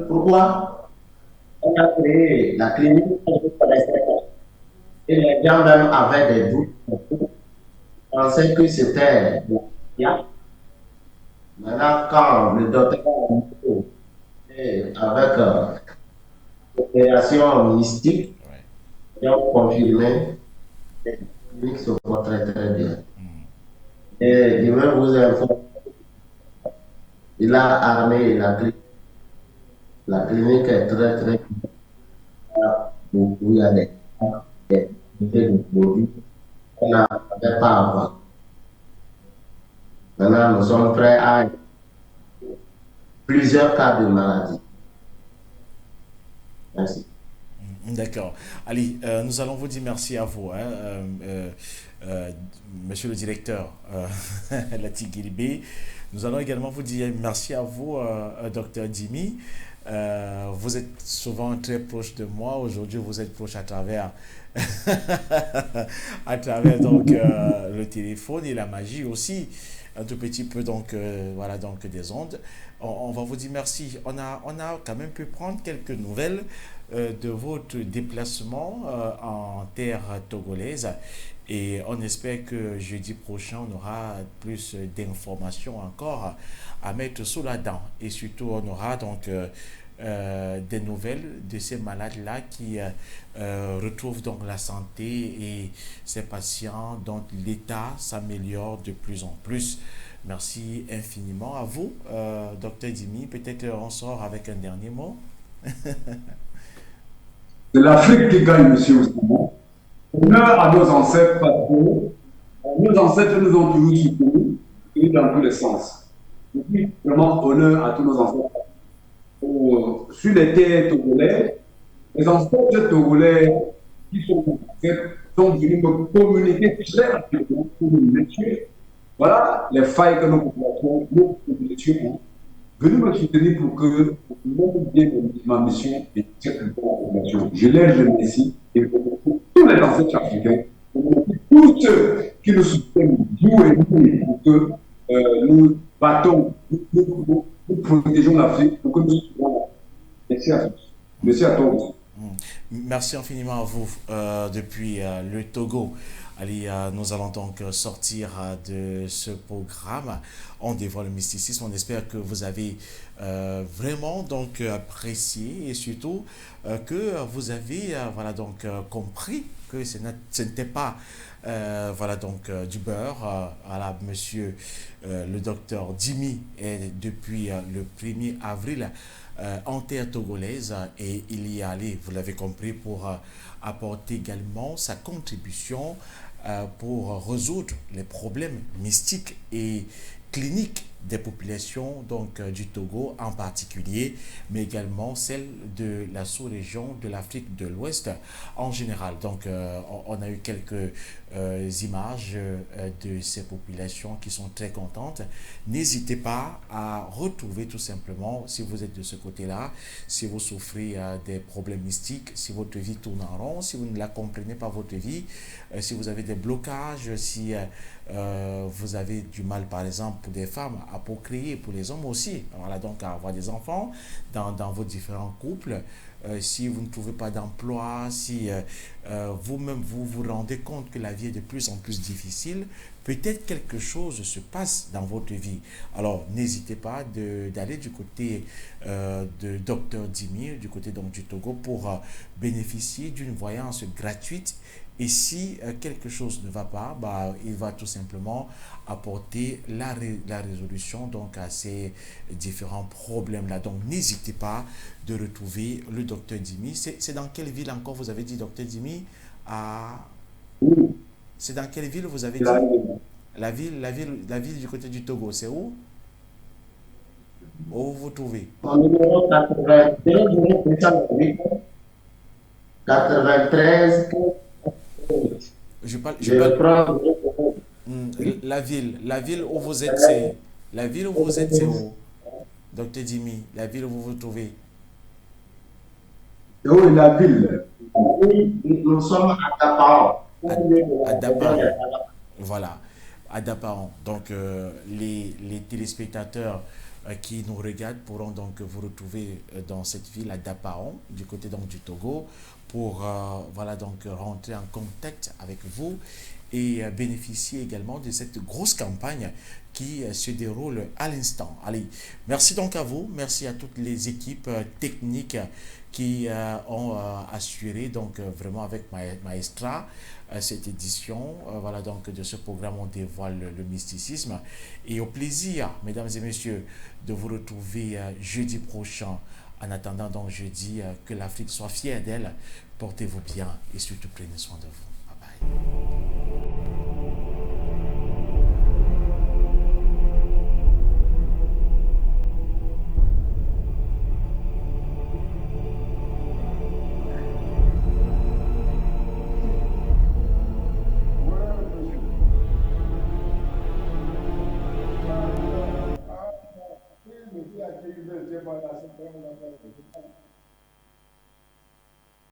Pourquoi on a créé la clinique et les gens même avaient des doutes, pensaient que c'était bien. Maintenant, quand le docteur avec l'opération mystique, ils ont confirmé que la clinique se porte très très bien. Et je vais vous informer, il a armé la clinique. La clinique est très très bien. Il y a des produits qu'on n'avait pas avant. Maintenant, nous sommes prêts à plusieurs cas de maladie. Merci. D'accord. Allez, nous allons vous dire merci à vous, monsieur le directeur Lati Gilbey. Nous allons également vous dire merci à vous, docteur Dimi. Vous êtes souvent très proche de moi. Aujourd'hui, vous êtes proche à travers, à travers donc, le téléphone et la magie aussi. Un tout petit peu, donc, voilà, donc des ondes. On va vous dire merci. On a quand même pu prendre quelques nouvelles de votre déplacement en terre togolaise. Et on espère que jeudi prochain, on aura plus d'informations encore à mettre sous la dent. Et surtout, on aura donc des nouvelles de ces malades-là qui retrouvent donc la santé et ces patients dont l'état s'améliore de plus en plus. Merci infiniment à vous, docteur Dimi. Peut-être on sort avec un dernier mot. C'est l'Afrique qui gagne, monsieur Ousmane. Honneur à nos ancêtres, parce que nos ancêtres nous ont toujours soutenus, et dans tous les sens. Je dis vraiment honneur à tous nos ancêtres. Sur les terres togolaises, les ancêtres togolais qui sont nos ancêtres sont venus me communiquer très rapidement pour nous métier. Voilà les failles que nos populations ont. Venez me soutenir pour que nous bien ma mission et cette population. Je les remercie et pour tous les ancêtres africains, pour tous ceux qui nous soutiennent, nous et nous, pour que nous battons, nous protégeons l'Afrique, pour que nous soyons là. Merci à tous. Merci à toi. Merci infiniment à vous depuis le Togo. Allez, nous allons donc sortir de ce programme. On dévoile le mysticisme. On espère que vous avez vraiment donc apprécié et surtout que vous avez voilà donc compris que ce n'était pas voilà donc du beurre. Voilà, monsieur le docteur Dimi est depuis le 1er avril en terre togolaise et il y est allé, vous l'avez compris, pour apporter également sa contribution pour résoudre les problèmes mystiques et cliniques des populations donc du Togo en particulier, mais également celles de la sous-région de l'Afrique de l'Ouest en général. Donc on a eu quelques images de ces populations qui sont très contentes. N'hésitez pas à retrouver tout simplement, si vous êtes de ce côté-là, si vous souffrez des problèmes mystiques, si votre vie tourne en rond, si vous ne la comprenez pas votre vie, si vous avez des blocages, si vous avez du mal par exemple pour des femmes à procréer, pour les hommes aussi, voilà, donc à avoir des enfants dans vos différents couples, si vous ne trouvez pas d'emploi, si vous-même vous vous rendez compte que la vie est de plus en plus difficile, peut-être quelque chose se passe dans votre vie. Alors n'hésitez pas d'aller du côté de Dr Dimi, du côté donc du Togo, pour bénéficier d'une voyance gratuite. Et si quelque chose ne va pas, bah, il va tout simplement apporter la résolution donc, à ces différents problèmes-là. Donc, n'hésitez pas de retrouver le docteur Dimi. C'est dans quelle ville encore vous avez dit, docteur Dimi? C'est dans quelle ville vous avez dit? La ville du côté du Togo, c'est où? Où vous vous trouvez? Mon numéro 93. Je parle, Je prends la ville où vous êtes, c'est la ville où vous êtes, c'est où? Docteur Jimmy, la ville où vous vous trouvez? Oui, la ville. Nous sommes à Tapao. À Daparan. Voilà, à Daparan. Donc, les téléspectateurs qui nous regardent pourront donc vous retrouver dans cette ville à Daparan, du côté donc du Togo, pour voilà donc rentrer en contact avec vous et bénéficier également de cette grosse campagne qui se déroule à l'instant. Allez, merci donc à vous, merci à toutes les équipes techniques qui ont assuré donc vraiment avec Maestra cette édition voilà donc de ce programme On dévoile le mysticisme, et au plaisir mesdames et messieurs de vous retrouver jeudi prochain. En attendant donc jeudi, que l'Afrique soit fière d'elle, portez-vous bien et surtout prenez soin de vous. Bye bye. Merci.